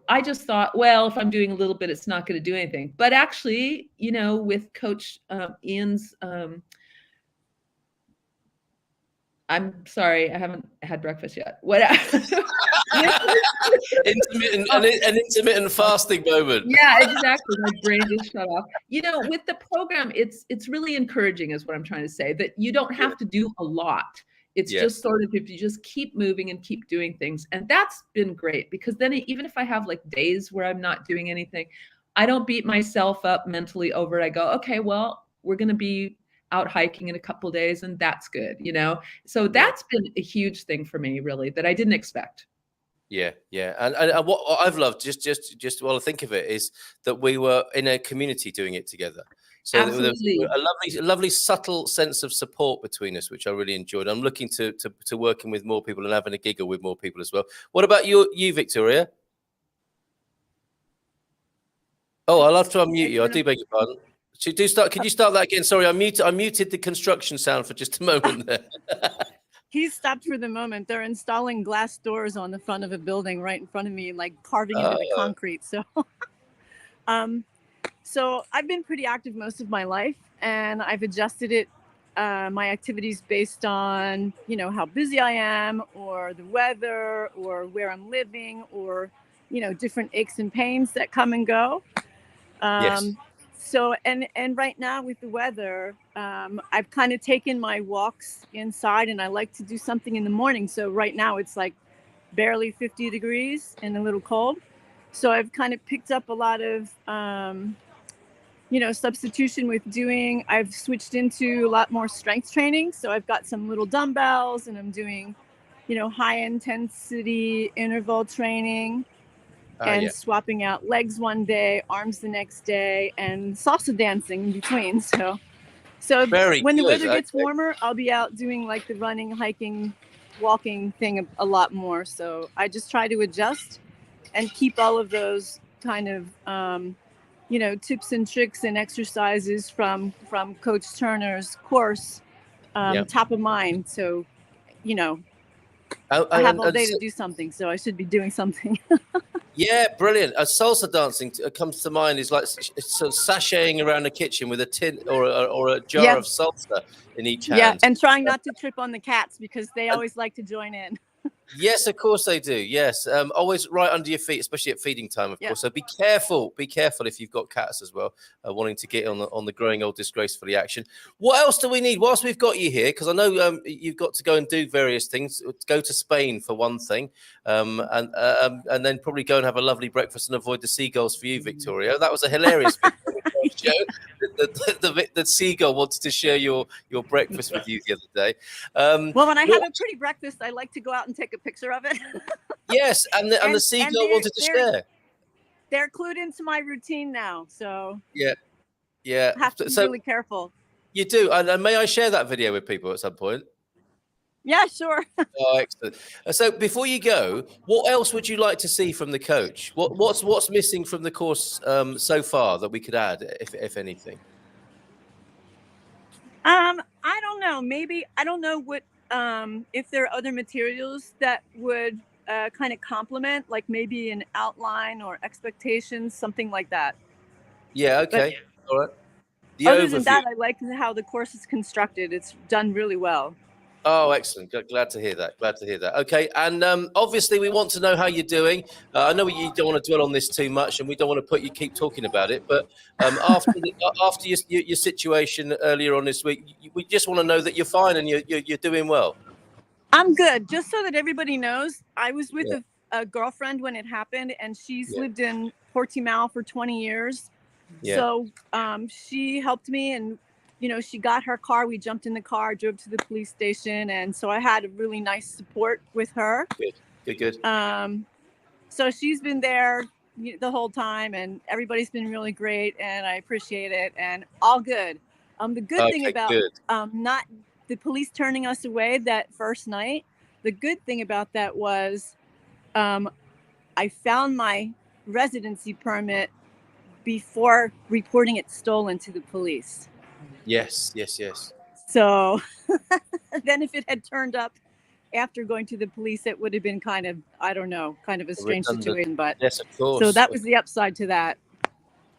I just thought, well, if I'm doing a little bit, it's not going to do anything. But actually, with Coach Ian's, I'm sorry, I haven't had breakfast yet. What? An intermittent fasting moment. Yeah, exactly. My brain just shut off. With the program, it's really encouraging, is what I'm trying to say, that you don't have to do a lot. It's just sort of, if you just keep moving and keep doing things. And that's been great because then even if I have like days where I'm not doing anything, I don't beat myself up mentally over it. I go, okay, well, we're going to be out hiking in a couple of days, and that's good, So that's been a huge thing for me, really, that I didn't expect. Yeah. And what I've loved, just while I think of it, is that we were in a community doing it together. So absolutely. there was a lovely, subtle sense of support between us, which I really enjoyed. I'm looking to working with more people and having a giggle with more people as well. What about you, Victoria? Oh, I'll have to unmute you. I do beg your pardon. Can you start that again? Sorry, I muted the construction sound for just a moment there. He's stopped for the moment. They're installing glass doors on the front of a building right in front of me, like carving into the concrete. So, so I've been pretty active most of my life, and I've adjusted it, my activities based on, how busy I am, or the weather, or where I'm living, or, different aches and pains that come and go. Yes. So, and right now with the weather, I've kind of taken my walks inside, and I like to do something in the morning. So right now it's like barely 50 degrees and a little cold. So I've kind of picked up a lot of, substitution with I've switched into a lot more strength training. So I've got some little dumbbells, and I'm doing, high intensity interval training. and swapping out legs one day, arms the next day, and salsa dancing in between. So when the weather gets warmer, I'll be out doing like the running, hiking, walking thing a lot more. So I just try to adjust and keep all of those kind of, tips and tricks and exercises from Coach Turner's course top of mind. So, I have all day to do something, so I should be doing something. Yeah, brilliant. Salsa dancing comes to mind is like sort of sashaying around the kitchen with a tin or a jar of salsa in each hand. Yeah, and trying not to trip on the cats because they always like to join in. Yes, of course they do. Yes, always right under your feet, especially at feeding time, of course. So be careful. Be careful if you've got cats as well, wanting to get on the growing old disgracefully action. What else do we need whilst we've got you here? Because I know you've got to go and do various things. Go to Spain for one thing, and then probably go and have a lovely breakfast and avoid the seagulls for you, Victoria. That was a hilarious show. The seagull wanted to share your breakfast with you the other day. Well, when I have a pretty breakfast, I like to go out and take a picture of it. Yes, and the seagull wanted to share. They're clued into my routine now, so yeah, I have to be really careful. You do, and may I share that video with people at some point? Yeah, sure. Oh, excellent. So before you go, what else would you like to see from the coach? What's missing from the course so far that we could add, if anything? I don't know. Maybe I don't know what if there are other materials that would kind of complement, like maybe an outline or expectations, something like that. Yeah. Okay. All right. Other than that, I like how the course is constructed. It's done really well. Oh, excellent. Glad to hear that. Okay. And obviously, we want to know how you're doing. I know you don't want to dwell on this too much, and we don't want to keep talking about it. But after your situation earlier on this week, we just want to know that you're fine and you're doing well. I'm good. Just so that everybody knows, I was with a girlfriend when it happened, and she's lived in Portugal for 20 years. Yeah. So she helped me, and she got her car. We jumped in the car, drove to the police station. And so I had a really nice support with her. Good. So she's been there the whole time, and everybody's been really great, and I appreciate it, and all good. The good thing about not the police turning us away that first night, the good thing about that was I found my residency permit before reporting it stolen to the police. Yes. So then if it had turned up after going to the police, it would have been kind of a strange situation. But yes, of course. So that was the upside to that.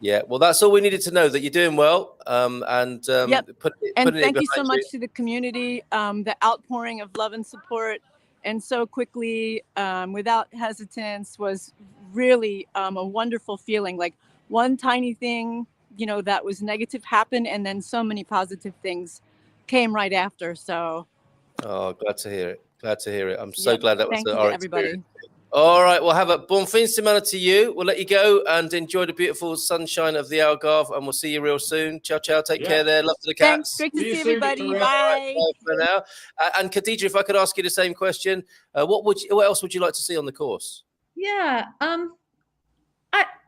Yeah, well, that's all we needed to know, that you're doing well. And thank you so much to the community, the outpouring of love and support, and so quickly, without hesitance, was really a wonderful feeling. Like one tiny thing, that was negative happened, and then so many positive things came right after. So, glad to hear it. I'm so glad that was our everybody. Experience. All right, well, have a bon fin de semana to you. We'll let you go and enjoy the beautiful sunshine of the Algarve, and we'll see you real soon. Ciao. Take care there. Love to the cats. Thanks. Great to see everybody. Bye. Bye for now. And Khadija, if I could ask you the same question, what else would you like to see on the course? Yeah.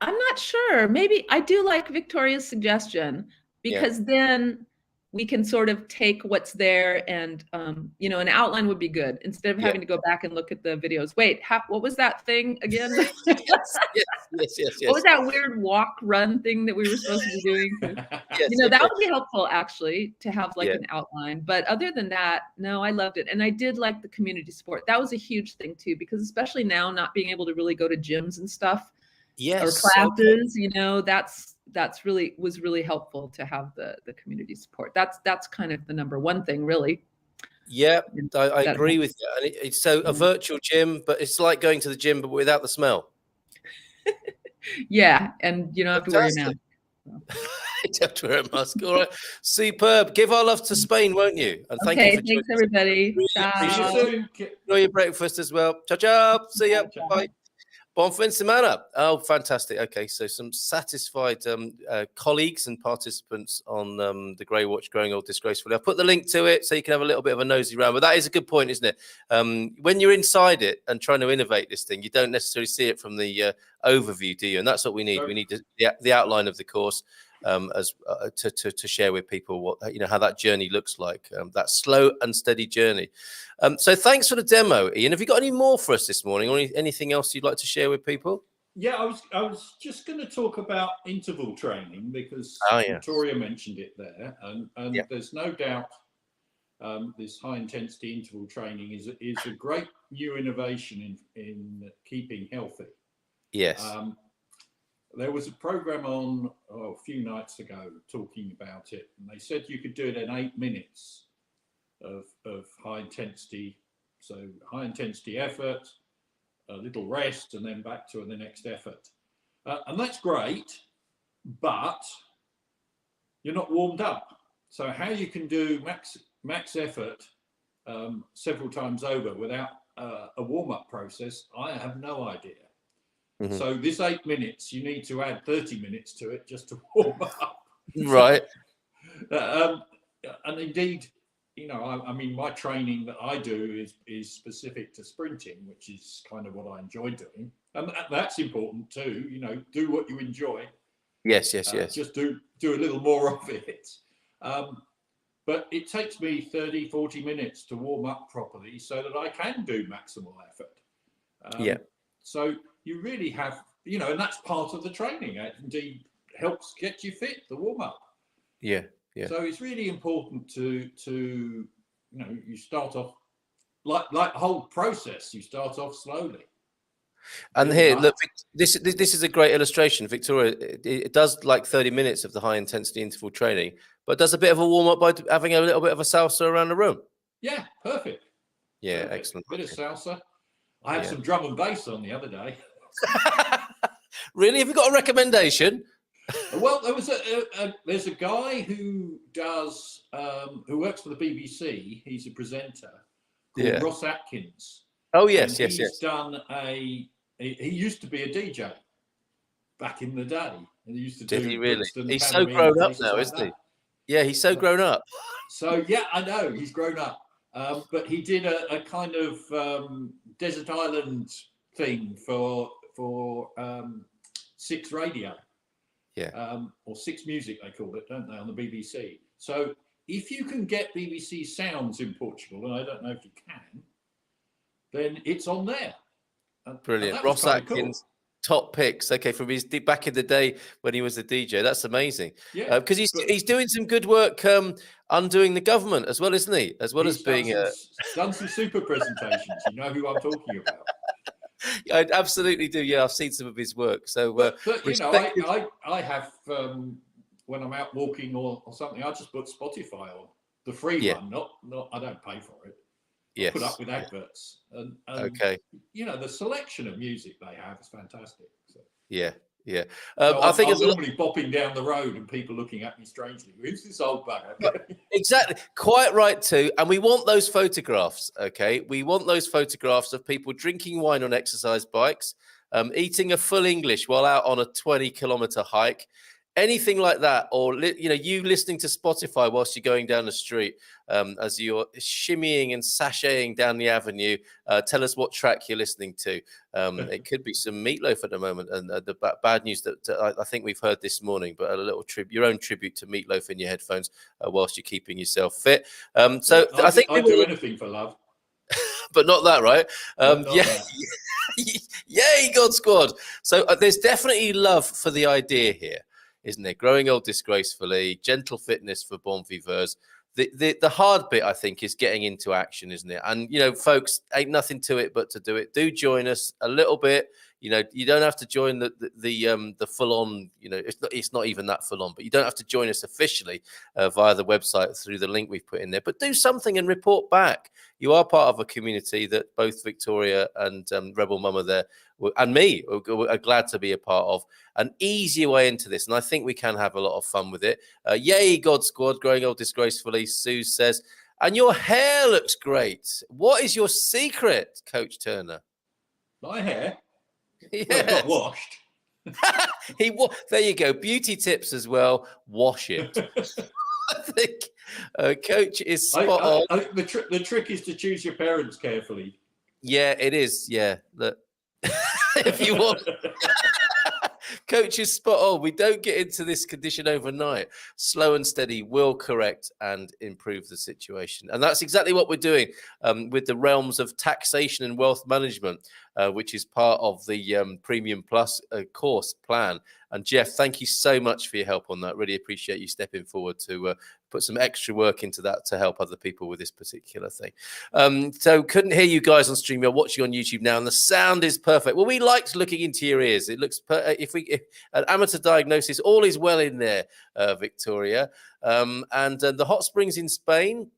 I'm not sure. Maybe I do like Victoria's suggestion, because then we can sort of take what's there, and an outline would be good instead of having to go back and look at the videos. Wait, what was that thing again? Yes. What was that weird walk-run thing that we were supposed to be doing? That would be helpful, actually, to have an outline. But other than that, no, I loved it. And I did like the community support. That was a huge thing too, because especially now, not being able to really go to gyms and stuff, or classes, that's was really helpful to have the community support. That's kind of the number one thing, really. Yeah, I agree with you. And it's a virtual gym, but it's like going to the gym but without the smell. Yeah, and you don't have to wear a mask. You have to wear a mask. All right, superb. Give our love to Spain, won't you? And thank you for joining. Thanks everybody. Ciao. Enjoy your breakfast as well. Ciao. See ya. Bye. Bon fin de semana. Oh, fantastic. Okay, so some satisfied colleagues and participants on the Grey Watch Growing Old Disgracefully. I've put the link to it so you can have a little bit of a nosy round. But that is a good point, isn't it? When you're inside it and trying to innovate this thing, you don't necessarily see it from the overview, do you? And that's what we need. We need the outline of the course to share with people what how that journey looks like, that slow and steady journey. So thanks for the demo, Ian. Have you got any more for us this morning, or anything else you'd like to share with people? Yeah, I was just going to talk about interval training because Victoria mentioned it there, and there's no doubt this high intensity interval training is a great new innovation in keeping healthy. Yes. There was a program on a few nights ago talking about it, and they said you could do it in 8 minutes of high intensity. So high intensity effort, a little rest, and then back to the next effort. And that's great, but you're not warmed up. So how you can do max effort several times over without a warm-up process, I have no idea. Mm-hmm. So this 8 minutes, you need to add 30 minutes to it just to warm up. Right. And indeed, I mean, my training that I do is specific to sprinting, which is kind of what I enjoy doing. And that's important too, do what you enjoy. Yes. Just do a little more of it. But it takes me 30, 40 minutes to warm up properly so that I can do maximal effort. So you really have, and that's part of the training. It indeed helps get you fit, the warm up. Yeah. So it's really important to you start off like the whole process. You start off slowly. And here, look, this is a great illustration, Victoria. It does like 30 minutes of the high intensity interval training, but does a bit of a warm up by having a little bit of a salsa around the room. Yeah, perfect. Yeah, perfect. Excellent. Bit of salsa. I had some drum and bass on the other day. Really? Have you got a recommendation? Well, there's a guy who does who works for the BBC. He's a presenter called Ross Atkins. Oh yes. He's done he used to be a DJ back in the day, and he used to do. Did he really? He's so grown up now, isn't he? Yeah, he's so grown up. So I know he's grown up. But he did a kind of desert island thing for Six Radio. Or Six Music, they call it, don't they, on the BBC? So if you can get BBC sounds in Portugal, and I don't know if you can, then it's on there. Brilliant. Ross Atkins, top picks. Okay, from his back in the day when he was a DJ. That's amazing. Yeah, because he's doing some good work undoing the government as well, isn't he? As well as being done some super presentations. You know who I'm talking about. I absolutely do. Yeah, I've seen some of his work. So, but I have when I'm out walking or something, I just put Spotify on the free one. Not I don't pay for it. Yes. Put up with adverts. And okay. The selection of music they have is fantastic. So. Yeah. I think I'm normally bopping down the road and people looking at me strangely. Who's this old bugger? Exactly. Quite right too. And we want those photographs. Okay. We want those photographs of people drinking wine on exercise bikes, eating a full English while out on a 20-kilometer hike. Anything like that, or you listening to Spotify whilst you're going down the street, as you're shimmying and sashaying down the avenue. Tell us what track you're listening to. It could be some Meatloaf at the moment, and the bad news that I think we've heard this morning. But a little your own tribute to Meatloaf in your headphones whilst you're keeping yourself fit. I think I'd do anything for love, but not that, right? Yay, God Squad! So there's definitely love for the idea here. Isn't it? Growing old disgracefully, gentle fitness for bon viveurs. The hard bit, I think, is getting into action, isn't it? And, folks, ain't nothing to it but to do it. Do join us a little bit. You don't have to join the full on, it's not even that full on, but you don't have to join us officially via the website through the link we've put in there. But do something and report back. You are part of a community that both Victoria and Rebel Mama there and me are glad to be a part of. An easier way into this, and I think we can have a lot of fun with it. Yay, God Squad, growing old disgracefully, Sue says. And your hair looks great. What is your secret, Coach Turner? My hair? Yes. Well, not washed. There you go. Beauty tips as well. Wash it. I think Coach is spot on. The trick is to choose your parents carefully. Yeah, it is. Yeah, look, if you want. Coach is spot on. We don't get into this condition overnight. Slow and steady will correct and improve the situation. And that's exactly what we're doing with the realms of taxation and wealth management, which is part of the Premium Plus course plan. And Jeff, thank you so much for your help on that. Really appreciate you stepping forward to put some extra work into that to help other people with this particular thing. So couldn't hear you guys on stream. You're watching on YouTube now, and the sound is perfect. Well, we liked looking into your ears. It looks if an amateur diagnosis, all is well in there, Victoria. And the hot springs in Spain.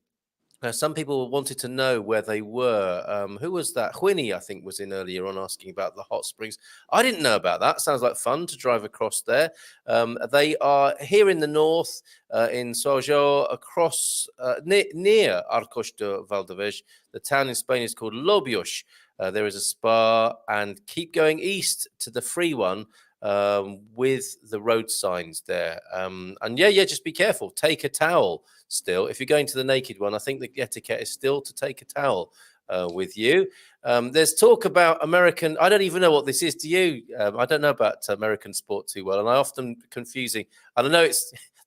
Some people wanted to know where they were. Who was that? Winnie, I think, was in earlier on asking about the hot springs. I didn't know about that. Sounds like fun to drive across there. They are here in the north, in Sojo, across near Arcos de Valdevez. The town in Spain is called Lobios. There is a spa, and keep going east to the free one with the road signs there. And yeah, just be careful. Take a towel. Still, if you're going to the naked one, I think the etiquette is still to take a towel with you. There's talk about American. I don't even know what this is. Do you? I don't know about American sport too well, and I often confusing. I don't know.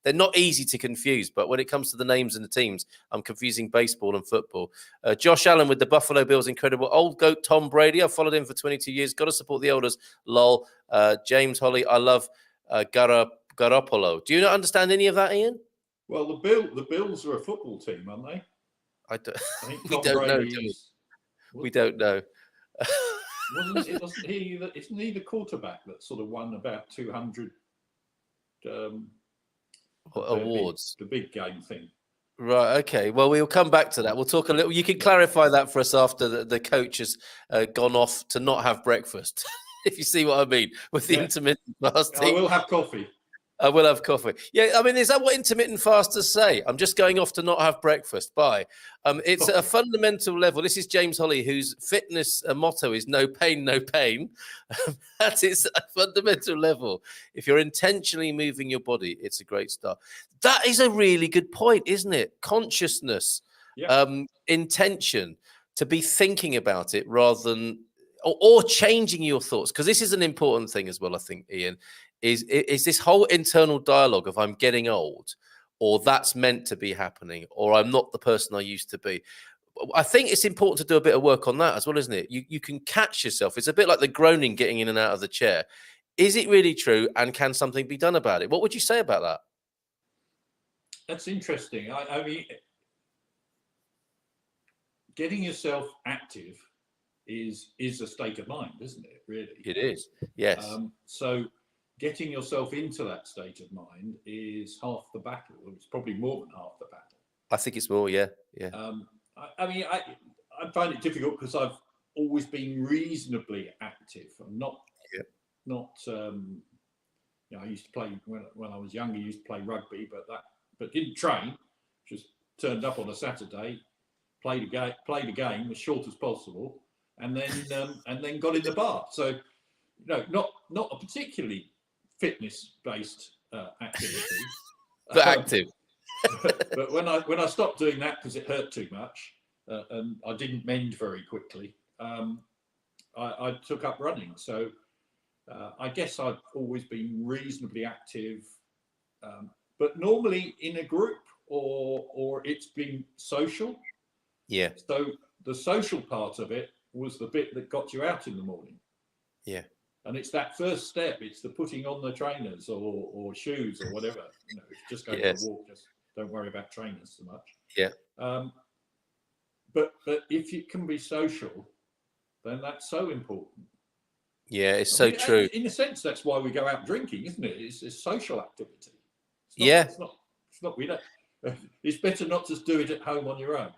They're not easy to confuse, but when it comes to the names and the teams, I'm confusing baseball and football. Josh Allen with the Buffalo Bills, incredible. Old goat Tom Brady. I've followed him for 22 years. Got to support the elders. Lol. James Holly. I love Garoppolo. Do you not understand any of that, Ian? Well, the Bills are a football team, aren't they? I think we don't know. We don't know. Isn't he the quarterback that sort of won about 200 awards? The big game thing. Right. Okay. Well, we'll come back to that. We'll talk a little. You can clarify that for us after the coach has gone off to not have breakfast. If you see what I mean with the intermittent fasting. I will have coffee. I will have coffee. Yeah, I mean, is that what intermittent fasters say? I'm just going off to not have breakfast. Bye. It's at a fundamental level. This is James Holly, whose fitness motto is no pain, no pain. That is a fundamental level. If you're intentionally moving your body, it's a great start. That is a really good point, isn't it? Consciousness, intention, to be thinking about it rather than, or changing your thoughts. Because this is an important thing as well, I think, Ian. Is this whole internal dialogue of I'm getting old, or that's meant to be happening, or I'm not the person I used to be. I think it's important to do a bit of work on that as well, isn't it? You can catch yourself. It's a bit like the groaning getting in and out of the chair. Is it really true, and can something be done about it? What would you say about that? That's interesting. I mean, getting yourself active is a state of mind, isn't it? Really, it is. Yes. So getting yourself into that state of mind is half the battle. It's probably more than half the battle. I think it's more, yeah. I mean, I find it difficult because I've always been reasonably active. I'm not. I used to play when I was younger. I used to play rugby, but didn't train. Just turned up on a Saturday, played a game as short as possible, and then got in the bar. So, not a particularly fitness-based activity, but active. But when I stopped doing that because it hurt too much, and I didn't mend very quickly, I took up running. So I guess I've always been reasonably active, but normally in a group or it's been social. Yeah. So the social part of it was the bit that got you out in the morning. Yeah. And it's that first step. It's the putting on the trainers or shoes or whatever. If you just go for a walk, just don't worry about trainers so much. Yeah. But if it can be social, then that's so important. Yeah, it's so true. In a sense, that's why we go out drinking, isn't it? It's social activity. It's not. We don't. It's better not to do it at home on your own.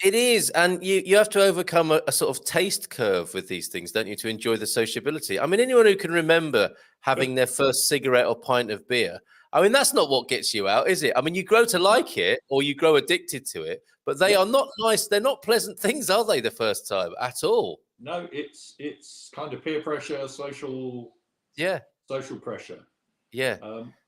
It is, and you have to overcome a sort of taste curve with these things, don't you, to enjoy the sociability. I mean, anyone who can remember having their first cigarette or pint of beer, I mean, that's not what gets you out, is it? I mean, you grow to like it or you grow addicted to it, but they are not nice. They're not pleasant things, are they, the first time at all? No, it's kind of peer pressure, social pressure. Yeah.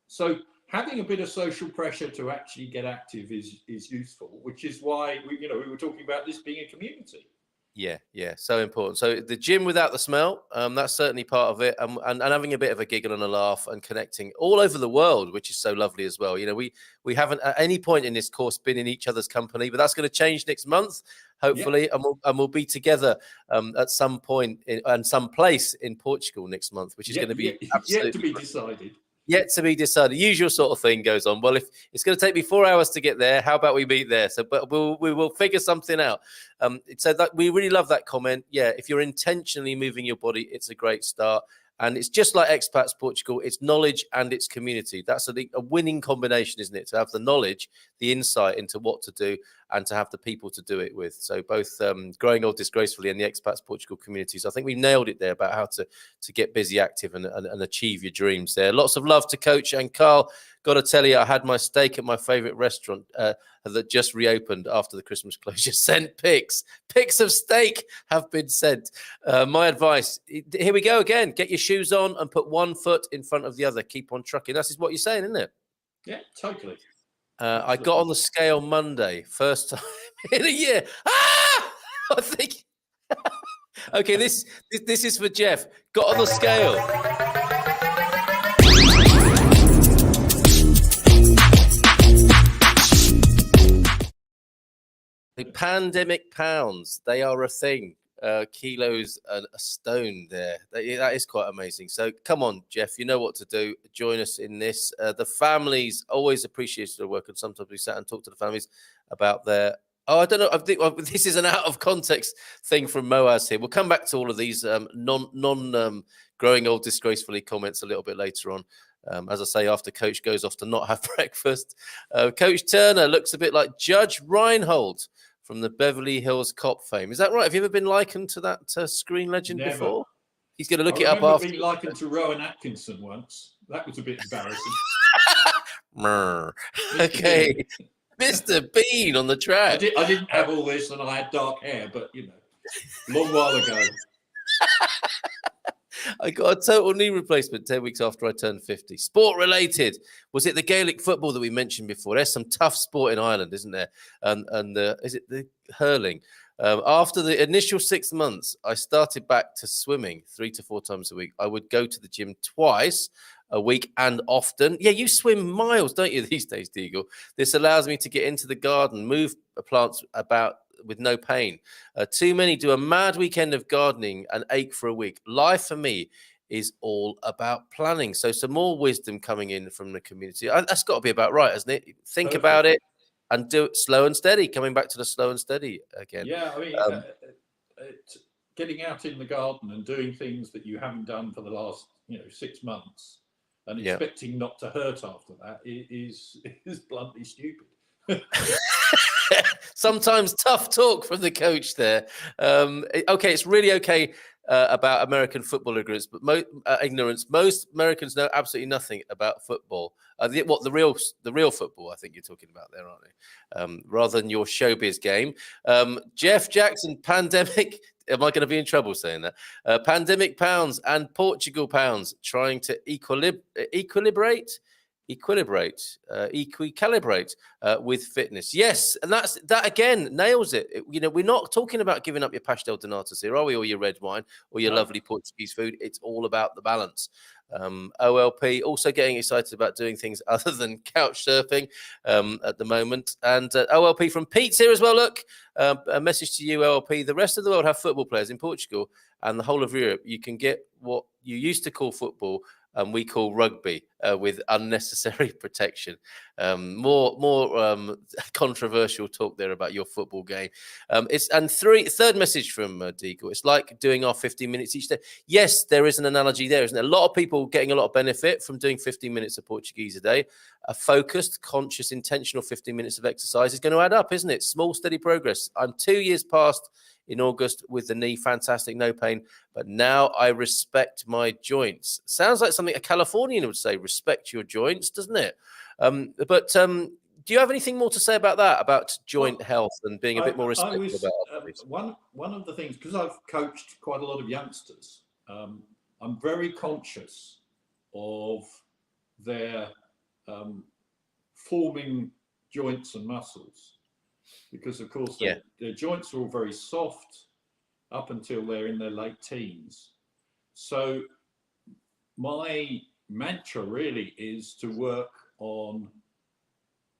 So having a bit of social pressure to actually get active is useful, which is why we were talking about this being a community. Yeah, so important. So the gym without the smell, that's certainly part of it, and having a bit of a giggle and a laugh and connecting all over the world, which is so lovely as well. We haven't at any point in this course been in each other's company, but that's going to change next month, hopefully, and we'll be together at some point and some place in Portugal next month, which is going to be absolutely yet to be decided. Yet to be decided. Usual sort of thing goes on. Well, if it's going to take me 4 hours to get there, how about we meet there? So, but we will figure something out. So that we really love that comment. Yeah, if you're intentionally moving your body, it's a great start. And it's just like Expats Portugal. It's knowledge and it's community. That's a winning combination, isn't it? To have the knowledge, the insight into what to do, and to have the people to do it with. So both Growing Old Disgracefully and the Expats Portugal communities. I think we nailed it there about how to get busy, active, and achieve your dreams there. Lots of love to Coach and Carl. Got to tell you, I had my steak at my favourite restaurant that just reopened after the Christmas closure. Sent pics. Pics of steak have been sent. My advice, here we go again. Get your shoes on and put one foot in front of the other. Keep on trucking. That's what you're saying, isn't it? Yeah, totally. I got on the scale Monday, first time in a year. I think. Okay, this is for Jeff. Got on the scale. The pandemic pounds, they are a thing. Kilos and a stone there. That is quite amazing. So come on, Jeff, you know what to do. Join us in this. The families always appreciate the work, and sometimes we sat and talk to the families about their. Oh, I don't know. I think this is an out of context thing from Moaz here. We'll come back to all of these non growing old disgracefully comments a little bit later on. As I say, after Coach goes off to not have breakfast. Coach Turner looks a bit like Judge Reinhold from the Beverly Hills Cop fame. Is that right? Have you ever been likened to that screen legend before? He's going to look it up after. I've been likened to Rowan Atkinson once. That was a bit embarrassing. Okay. Mr. Bean on the track. I didn't have all this and I had dark hair, but, long while ago. I got a total knee replacement 10 weeks after I turned 50. Sport related. Was it the Gaelic football that we mentioned before? There's some tough sport in Ireland, isn't there? And is it the hurling? After the initial 6 months, I started back to swimming 3 to 4 times a week. I would go to the gym twice a week and often. Yeah, you swim miles, don't you, these days, Deagle? This allows me to get into the garden, move plants about with no pain. Too many do a mad weekend of gardening and ache for a week. Life for me is all about planning. So some more wisdom coming in from the community. That's got to be about right, hasn't it? Think about it and do it slow and steady. Coming back to the slow and steady again. Yeah, I mean, getting out in the garden and doing things that you haven't done for the last 6 months and expecting not to hurt after that is bluntly stupid. Sometimes tough talk from the coach there. Okay, it's really okay about American football ignorance, but most Americans know absolutely nothing about football. The real football, I think you're talking about there, aren't you? Rather than your showbiz game. Jeff Jackson, pandemic. Am I going to be in trouble saying that? Pandemic pounds and Portugal pounds trying to equilibrate with fitness. Yes, and that again nails it. We're not talking about giving up your pastel de natas here, are we, or your red wine or your lovely Portuguese food. It's all about the balance. OLP also getting excited about doing things other than couch surfing at the moment. And OLP from Pete's here as well. Look, a message to you, OLP. The rest of the world have football players in Portugal and the whole of Europe. You can get what you used to call football and we call rugby with unnecessary protection. More controversial talk there about your football game. Third message from Deagle. It's like doing our 15 minutes each day. Yes, there is an analogy there, isn't there? A lot of people getting a lot of benefit from doing 15 minutes of Portuguese a day. A focused, conscious, intentional 15 minutes of exercise is going to add up, isn't it? Small, steady progress. I'm 2 years past in August with the knee, fantastic, no pain. But now I respect my joints. Sounds like something a Californian would say, respect your joints, doesn't it? But Do you have anything more to say about that, about joint health and being a bit more respectful about it? One of the things, because I've coached quite a lot of youngsters, I'm very conscious of their forming joints and muscles, because of course their joints are all very soft up until they're in their late teens. So my mantra really is to work on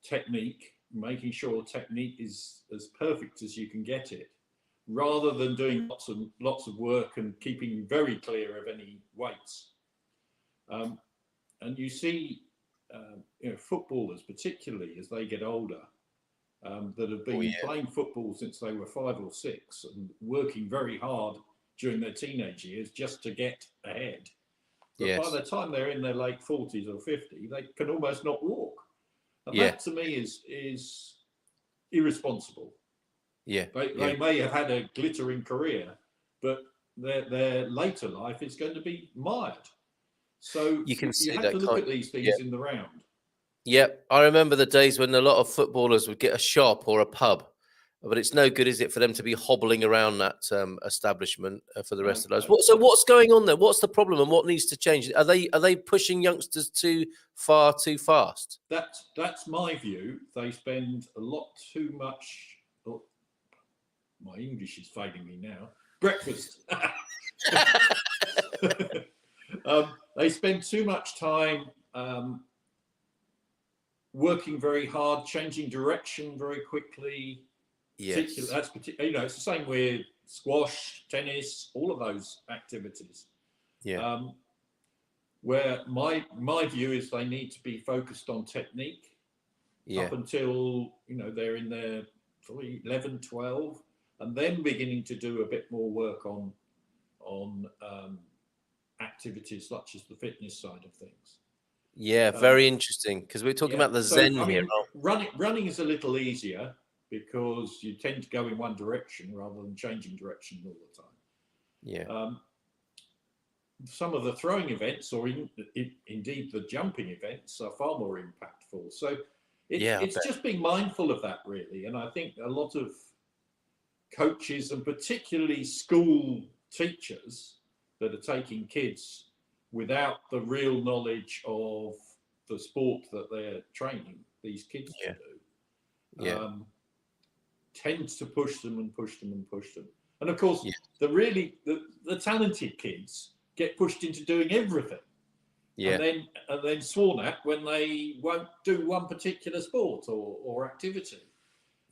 technique, making sure technique is as perfect as you can get it, rather than doing lots of work and keeping very clear of any weights. And you see, footballers, particularly as they get older, that have been playing football since they were 5 or 6 and working very hard during their teenage years just to get ahead. But by the time they're in their late 40s or 50, they can almost not walk. And that to me is irresponsible. Yeah, they may have had a glittering career, but their later life is going to be mired. So you have to look at these things in the round. Yep, I remember the days when a lot of footballers would get a shop or a pub, but it's no good, is it, for them to be hobbling around that establishment for the rest of their lives? So what's going on there? What's the problem, and what needs to change? Are they pushing youngsters too far, too fast? That's my view. They spend a lot too much. Oh, my English is failing me now. Breakfast. They spend too much time working very hard, changing direction very quickly. Yes, it's the same with squash, tennis, all of those activities. Yeah. Where my view is they need to be focused on technique up until they're in their 11, 12, and then beginning to do a bit more work on activities such as the fitness side of things. Yeah, very interesting, because we're talking about the Zen here. Running is a little easier because you tend to go in one direction rather than changing direction all the time. Yeah. Some of the throwing events, or indeed the jumping events, are far more impactful. So it's just being mindful of that, really. And I think a lot of coaches, and particularly school teachers, that are taking kids without the real knowledge of the sport that they're training these kids to do, tends to push them and push them and push them. And of course, the talented kids get pushed into doing everything, and then sworn at when they won't do one particular sport or activity,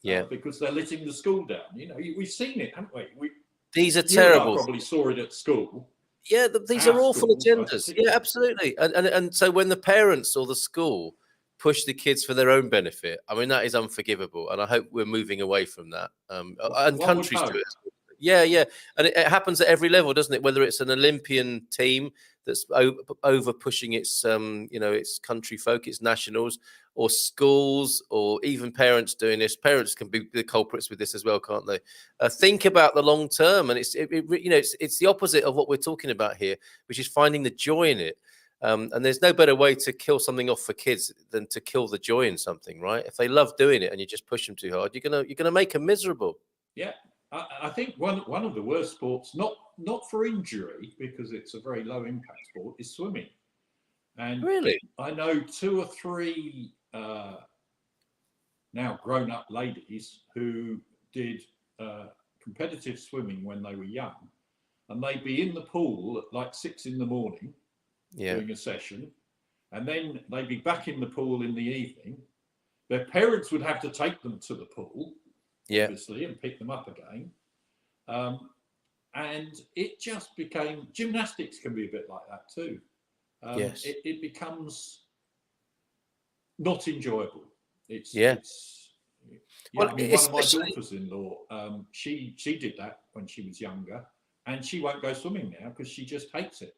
because they're letting the school down. We've seen it, haven't we? These are terrible. I probably saw it at school. Yeah, these are awful agendas. Yeah, absolutely. And so when the parents or the school push the kids for their own benefit, I mean, that is unforgivable. And I hope we're moving away from that. And countries do it. Yeah. And it happens at every level, doesn't it? Whether it's an Olympian team that's over pushing its, its country folk, its nationals, or schools, or even parents doing this. Parents can be the culprits with this as well, can't they? Think about the long term, and it's the opposite of what we're talking about here, which is finding the joy in it. And there's no better way to kill something off for kids than to kill the joy in something, right? If they love doing it and you just push them too hard, you're gonna make them miserable. Yeah, I think one of the worst sports, not for injury, because it's a very low impact sport, is swimming. And really, I know 2 or 3 now grown-up ladies who did competitive swimming when they were young, and they'd be in the pool at like 6 in the morning doing a session, and then they'd be back in the pool in the evening. Their parents would have to take them to the pool, obviously, and pick them up again. And it just became, gymnastics can be a bit like that too. It becomes not enjoyable. One of my daughters-in-law, she did that when she was younger, and she won't go swimming now because she just hates it.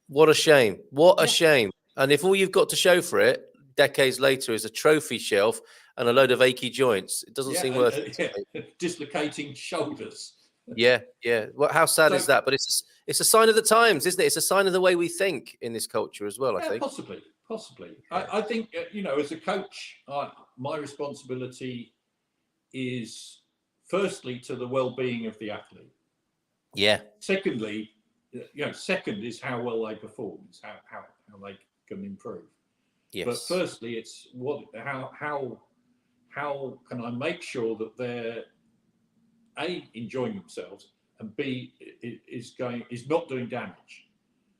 What a shame. What a shame. And if all you've got to show for it decades later is a trophy shelf and a load of achy joints, it doesn't seem worth it. Dislocating shoulders. Yeah. Well, how sad is that? But it's a sign of the times, isn't it? It's a sign of the way we think in this culture as well, I think. Possibly. I think, as a coach, my responsibility is firstly to the well-being of the athlete. Yeah. Secondly, second is how well they perform, is how they can improve. Yes. But firstly, it's how can I make sure that they're A, enjoying themselves, and B, is not doing damage.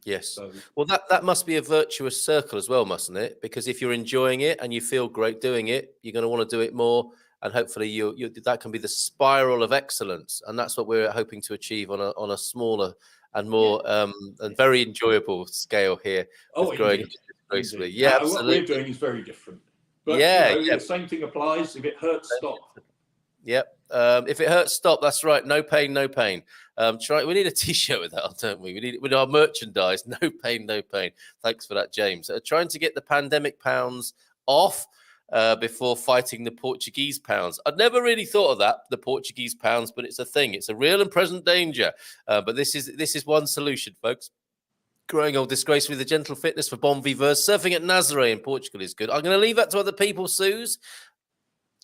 Yes. So, well, that must be a virtuous circle as well, mustn't it? Because if you're enjoying it and you feel great doing it, you're going to want to do it more, and hopefully you that can be the spiral of excellence, and that's what we're hoping to achieve on a smaller and more and very enjoyable scale here. Growing gracefully. Yeah, absolutely. What we're doing is very different. But the same thing applies. If it hurts, stop. Yep. If it hurts, stop. That's right. No pain, no pain. We need a T-shirt with that, don't we? We need with our merchandise. No pain, no pain. Thanks for that, James. Trying to get the pandemic pounds off before fighting the Portuguese pounds. I'd never really thought of that, the Portuguese pounds, but it's a thing. It's a real and present danger. But this is one solution, folks. Growing old disgracefully, the gentle fitness for bon viveurs. Surfing at Nazaré in Portugal is good. I'm going to leave that to other people, Suze.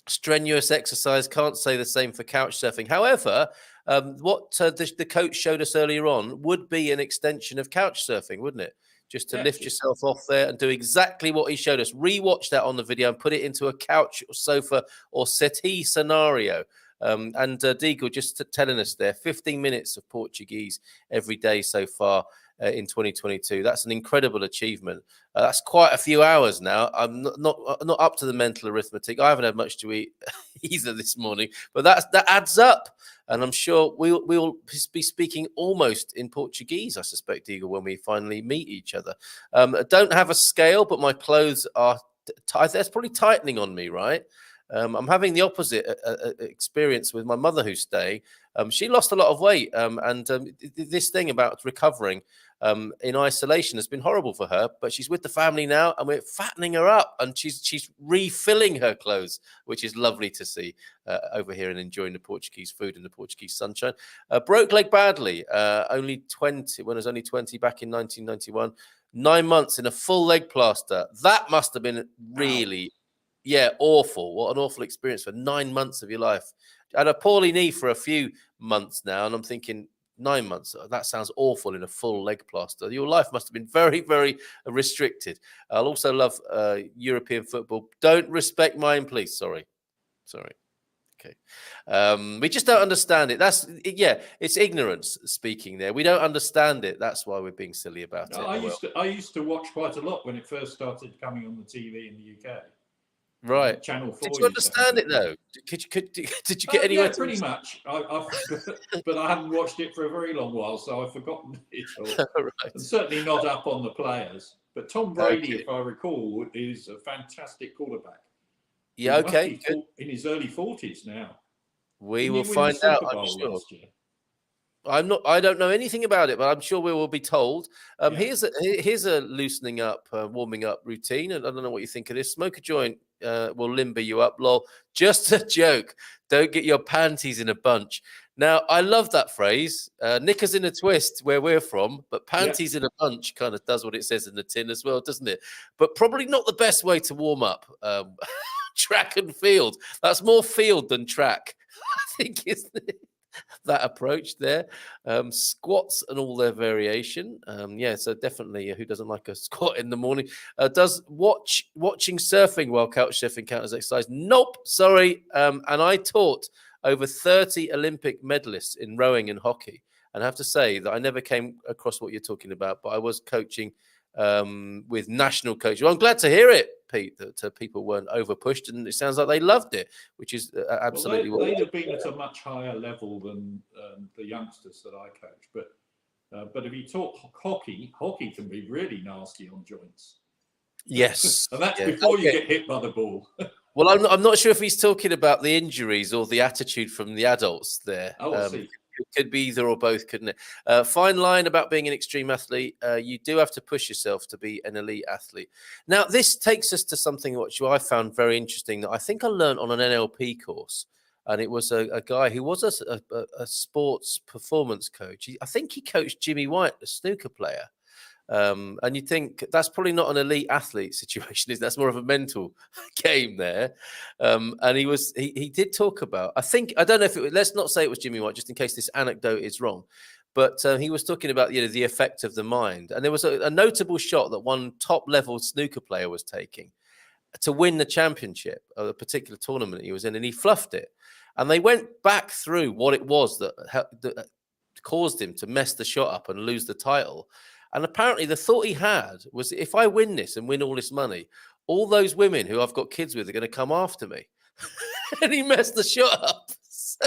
Strenuous exercise, can't say the same for couch surfing. However, what the coach showed us earlier on would be an extension of couch surfing, wouldn't it? Just to lift yourself off there and do exactly what he showed us. Rewatch that on the video and put it into a couch, sofa, or settee scenario. And Deagle just telling us there, 15 minutes of Portuguese every day so far in 2022. That's an incredible achievement. That's quite a few hours now. I'm not up to the mental arithmetic. I haven't had much to eat either this morning, but that adds up. And I'm sure we'll be speaking almost in Portuguese, I suspect, Eagle, when we finally meet each other. I don't have a scale, but my clothes are that's probably tightening on me, right? I'm having the opposite experience with my mother who's staying. She lost a lot of weight, and this thing about recovering in isolation has been horrible for her. But she's with the family now, and we're fattening her up, and she's refilling her clothes, which is lovely to see over here and enjoying the Portuguese food and the Portuguese sunshine. Broke leg badly, only 20 when I was only 20 back in 1991. 9 months in a full leg plaster. That must have been really. Yeah, awful. What an awful experience for 9 months of your life. I had a poorly knee for a few months now, and I'm thinking 9 months, that sounds awful in a full leg plaster. Your life must have been very, very restricted. I'll also love European football. Don't respect mine, please. Sorry. Okay. We just don't understand it. It's ignorance speaking there. We don't understand it. That's why we're being silly about it. I used to watch quite a lot when it first started coming on the TV in the UK. Right. Channel 4. Did you understand it though? Did you get anywhere? Yeah, pretty much. But I haven't watched it for a very long while, so I've forgotten it all. Right. And certainly not up on the players. But Tom Brady, if I recall, is a fantastic quarterback. Yeah, okay. Good. In his early 40s now. We will find out, I'm sure. I don't know anything about it, but I'm sure we will be told. Here's a loosening up, warming up routine. And I don't know what you think of this. Smoke a joint will limber you up. Lol. Just a joke. Don't get your panties in a bunch. Now, I love that phrase. Knickers in a twist, where we're from, but panties in a bunch kind of does what it says in the tin as well, doesn't it? But probably not the best way to warm up. Track and field. That's more field than track, I think, isn't it? That approach there. Squats and all their variation. So definitely, who doesn't like a squat in the morning? Does watching surfing while couch surfing count as exercise? Nope, sorry. And I taught over 30 Olympic medalists in rowing and hockey. And I have to say that I never came across what you're talking about, but I was coaching with national coaches. Well, I'm glad to hear it, Pete, that people weren't over pushed, and it sounds like they loved it, which is absolutely they'd have been at a much higher level than the youngsters that I coach. But if you talk hockey can be really nasty on joints. Yes, and that's before you get hit by the ball. Well, I'm not sure if he's talking about the injuries or the attitude from the adults there. I see. It could be either or both, couldn't it? Fine line about being an extreme athlete. You do have to push yourself to be an elite athlete. Now, this takes us to something which I found very interesting that I think I learned on an NLP course. And it was a guy who was a sports performance coach. I think he coached Jimmy White, the snooker player. And you think that's probably not an elite athlete situation, is that's more of a mental game there. And he did talk about, I don't know if let's not say it was Jimmy White, just in case this anecdote is wrong, but he was talking about, the effect of the mind. And there was a notable shot that one top level snooker player was taking to win the championship of a particular tournament he was in, and he fluffed it. And they went back through what it was that caused him to mess the shot up and lose the title. And apparently the thought he had was, if I win this and win all this money, all those women who I've got kids with are going to come after me. And he messed the shot up. So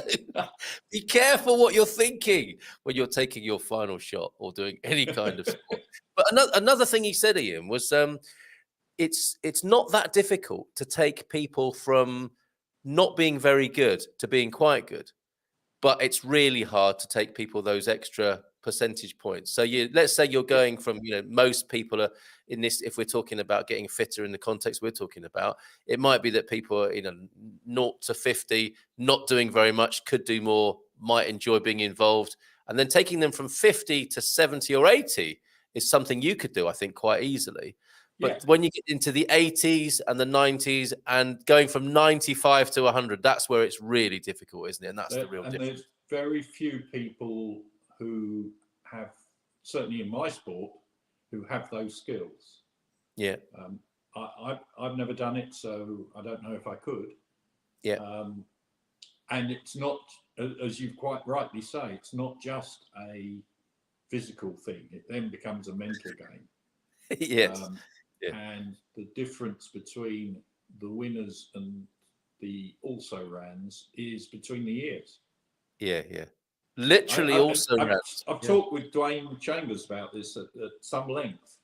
be careful what you're thinking when you're taking your final shot or doing any kind of sport. But another thing he said, Ian, was it's not that difficult to take people from not being very good to being quite good. But it's really hard to take people those extra percentage points. So let's say you're going from, most people are in this, if we're talking about getting fitter in the context we're talking about, it might be that people are, 0 to 50, not doing very much, could do more, might enjoy being involved. And then taking them from 50 to 70 or 80 is something you could do, I think, quite easily. But when you get into the 80s and the 90s and going from 95 to 100, that's where it's really difficult, isn't it? And that's the real difference. There's very few people who have, certainly in my sport, who have those skills. Yeah. I've never done it, so I don't know if I could. Yeah. And it's not, as you quite rightly say, it's not just a physical thing. It then becomes a mental game. Yes. And the difference between the winners and the also-rans is between the ears. Yeah. Literally also-rans. I've talked with Dwayne Chambers about this at some length.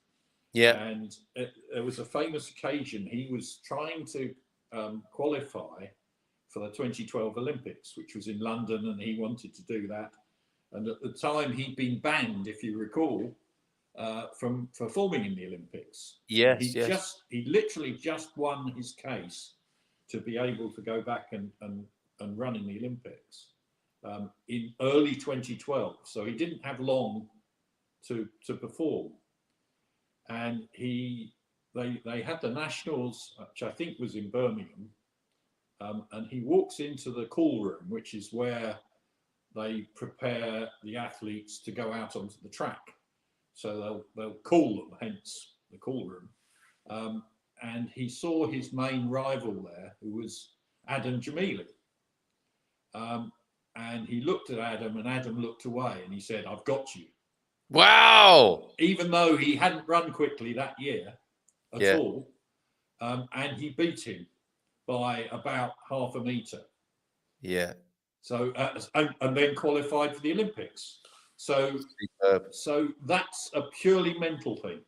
Yeah. And there was a famous occasion. He was trying to qualify for the 2012 Olympics, which was in London, and he wanted to do that. And at the time, he'd been banned, if you recall, from performing in the Olympics. Yes, he literally just won his case to be able to go back and run in the Olympics in early 2012. So he didn't have long to perform. And they had the nationals, which I think was in Birmingham, and he walks into the call room, which is where they prepare the athletes to go out onto the track. So they'll call them, hence the call room. And he saw his main rival there, who was Adam Jamili. And he looked at Adam, and Adam looked away, and he said, "I've got you." Wow. Even though he hadn't run quickly that year at all. And he beat him by about half a metre. Yeah. So, and then qualified for the Olympics. So that's a purely mental thing.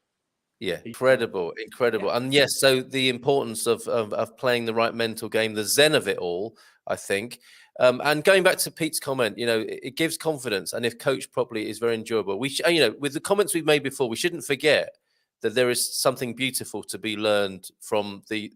Yeah, incredible. Yeah. And yes, so the importance of playing the right mental game, the zen of it all, I think. And going back to Pete's comment, it gives confidence, and if coached properly, is very enjoyable. We, with the comments we've made before, we shouldn't forget that there is something beautiful to be learned from the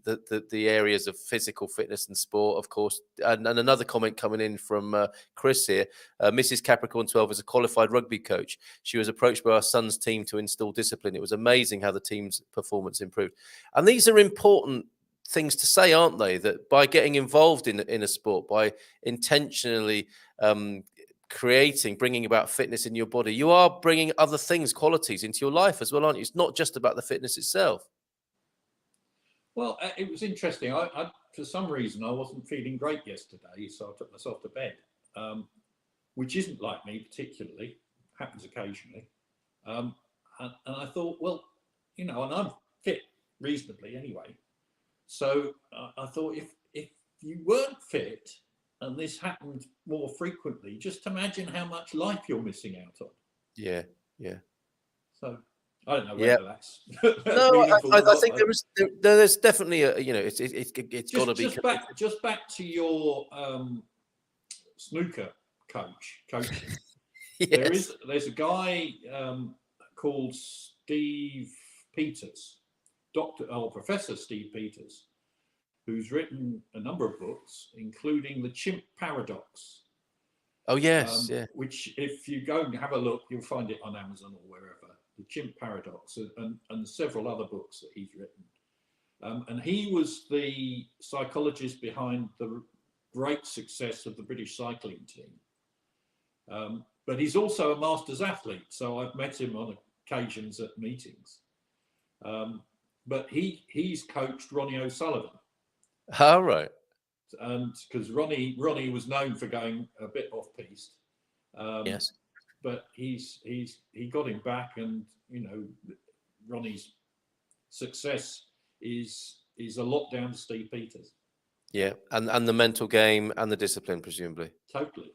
areas of physical fitness and sport, of course. And another comment coming in from Chris here. Mrs. Capricorn 12 is a qualified rugby coach. She was approached by our son's team to install discipline. It was amazing how the team's performance improved. And these are important things to say, aren't they? That by getting involved in a sport, by intentionally bringing about fitness in your body, you are bringing other things, qualities into your life as well, aren't you? It's not just about the fitness itself. Well, it was interesting. I for some reason, I wasn't feeling great yesterday, so I took myself to bed, which isn't like me particularly, happens occasionally. And I thought, well, and I'm fit reasonably anyway. So I thought, if you weren't fit, and this happened more frequently, just imagine how much life you're missing out on. Yeah. So I don't know whether that's no. I think there's definitely it's got to be just back to your snooker coaching. Yes. There's a guy called Steve Peters, Professor Steve Peters, who's written a number of books, including The Chimp Paradox. Oh, yes. Which, if you go and have a look, you'll find it on Amazon or wherever. The Chimp Paradox, and several other books that he's written. And he was the psychologist behind the great success of the British cycling team. But he's also a masters athlete, so I've met him on occasions at meetings. But he's coached Ronnie O'Sullivan. All right. And because Ronnie was known for going a bit off piste. Yes. But he got him back, and Ronnie's success is a lot down to Steve Peters. Yeah, and the mental game and the discipline, presumably. Totally.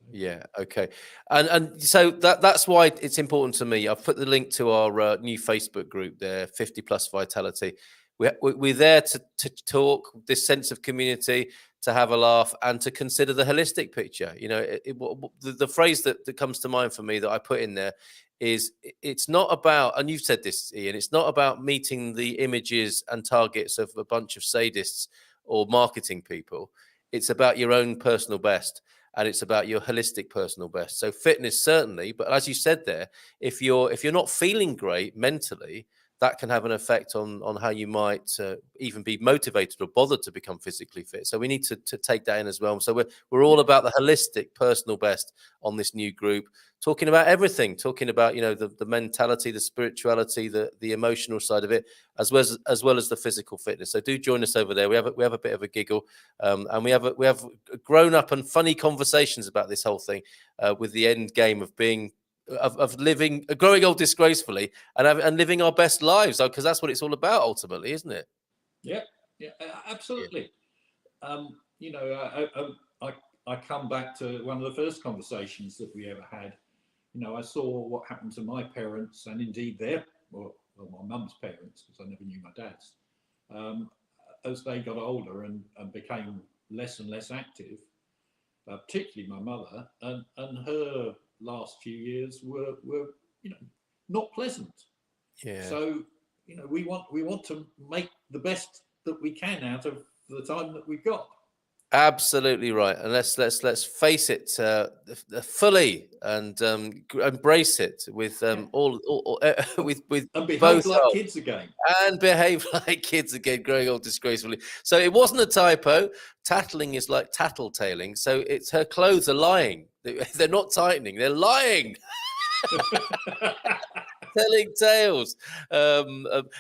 Yeah. Okay. And so that's why it's important to me. I've put the link to our new Facebook group there, 50 Plus Vitality. We're there to talk, this sense of community, to have a laugh, and to consider the holistic picture. The phrase that comes to mind for me that I put in there is, it's not about, and you've said this, Ian, it's not about meeting the images and targets of a bunch of sadists or marketing people. It's about your own personal best, and it's about your holistic personal best. So fitness, certainly, but as you said there, if you're not feeling great mentally, that can have an effect on how you might even be motivated or bothered to become physically fit. So we need to take that in as well. So we're all about the holistic personal best on this new group, talking about everything, talking about the mentality, the spirituality, the emotional side of it, as well as the physical fitness. So do join us over there. We have a bit of a giggle, and we have grown up and funny conversations about this whole thing, with the end game of being. Of growing old disgracefully, and living our best lives, because that's what it's all about ultimately, isn't it? Yeah, absolutely. Yeah. I come back to one of the first conversations that we ever had. I saw what happened to my parents, and indeed my mum's parents, because I never knew my dad's, as they got older and became less and less active, particularly my mother, and her last few years were not pleasant. Yeah. So we want to make the best that we can out of the time that we've got. Absolutely right, and let's face it fully, and embrace it with with and behave both like kids again. And behave like kids again, growing old disgracefully. So it wasn't a typo. Tattling is like tattletaling. So it's her clothes are lying. They're not tightening. They're lying. Telling tales.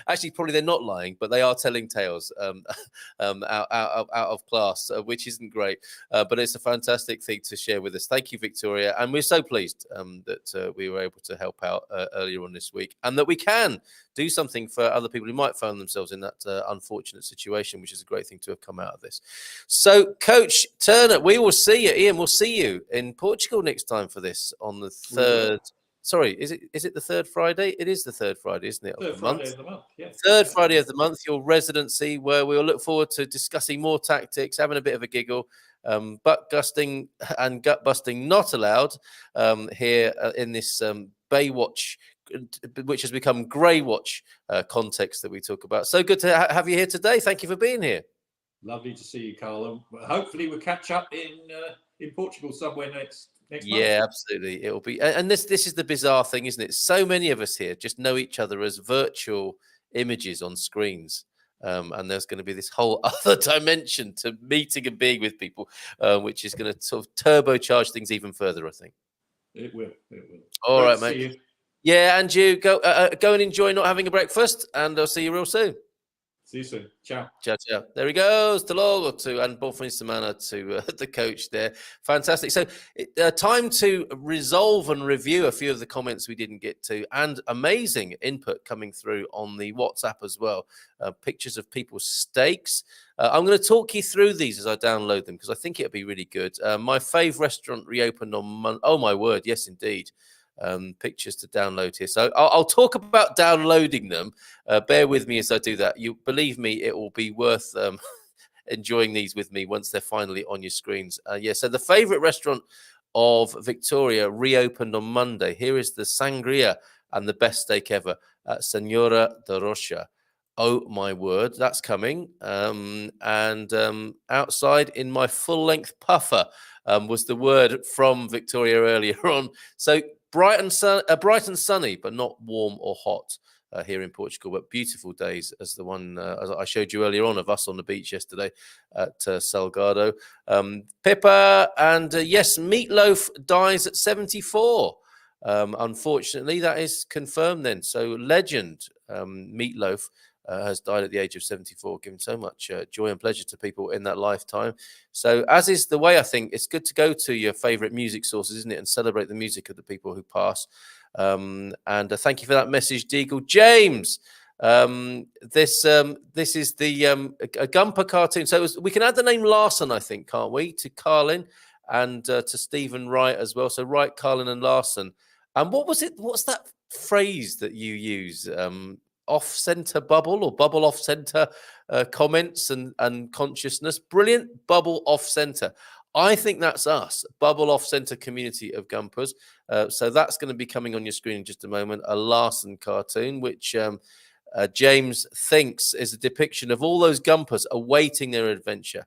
Actually, probably they're not lying, but they are telling tales out of class, which isn't great. But it's a fantastic thing to share with us. Thank you, Victoria. And we're so pleased that we were able to help out earlier on this week, and that we can do something for other people who might find themselves in that unfortunate situation, which is a great thing to have come out of this. So, Coach Turner, we will see you. Ian, we'll see you in Portugal next time for this on the 3rd. Sorry, is it the 3rd Friday? It is the 3rd Friday, isn't it? Third Friday of the month, yeah. Third Friday of the month, your residency, where we'll look forward to discussing more tactics, having a bit of a giggle, butt gusting and gut busting not allowed here in this Baywatch, which has become Grey Watch context that we talk about. So good to have you here today. Thank you for being here. Lovely to see you, Carl. Hopefully we'll catch up in Portugal somewhere next month. Yeah, absolutely. It'll be, and this is the bizarre thing, isn't it? So many of us here just know each other as virtual images on screens, and there's going to be this whole other dimension to meeting and being with people, which is going to sort of turbocharge things even further, I think. It will. All right, mate. Yeah, and you go and enjoy not having a breakfast, and I'll see you real soon. See you soon. Ciao. Ciao. There he goes. To Logo, and both from Samana to the coach there. Fantastic. So time to resolve and review a few of the comments we didn't get to, and amazing input coming through on the WhatsApp as well. Pictures of people's steaks. I'm going to talk you through these as I download them, because I think it'll be really good. My fave restaurant reopened on Monday. Oh, my word. Yes, indeed. Pictures to download here. So I'll talk about downloading them. Bear with me as I do that. You believe me, it will be worth enjoying these with me once they're finally on your screens. So the favorite restaurant of Victoria reopened on Monday. Here is the sangria and the best steak ever at Senora de Rocha. Oh my word, that's coming. And outside in my full-length puffer was the word from Victoria earlier on. So bright and sunny, but not warm or hot here in Portugal, but beautiful days as the one as I showed you earlier on of us on the beach yesterday at Salgado. Pippa and yes, Meatloaf dies at 74. Unfortunately, that is confirmed then. So legend Meatloaf has died at the age of 74, giving so much joy and pleasure to people in that lifetime. So as is the way, I think it's good to go to your favorite music sources, isn't it, and celebrate the music of the people who pass. And thank you for that message, Deagle. James, this is the a Gumper cartoon. So we can add the name Larson, I think, can't we, to Carlin and to Stephen Wright as well. So Wright, Carlin and Larson. And what was it? What's that phrase that you use? Off-center bubble or bubble off-center comments and consciousness. Brilliant. Bubble off-center. I think that's us, bubble off-center community of Gumpers. So that's going to be coming on your screen in just a moment. A Larson cartoon, which James thinks is a depiction of all those Gumpers awaiting their adventure.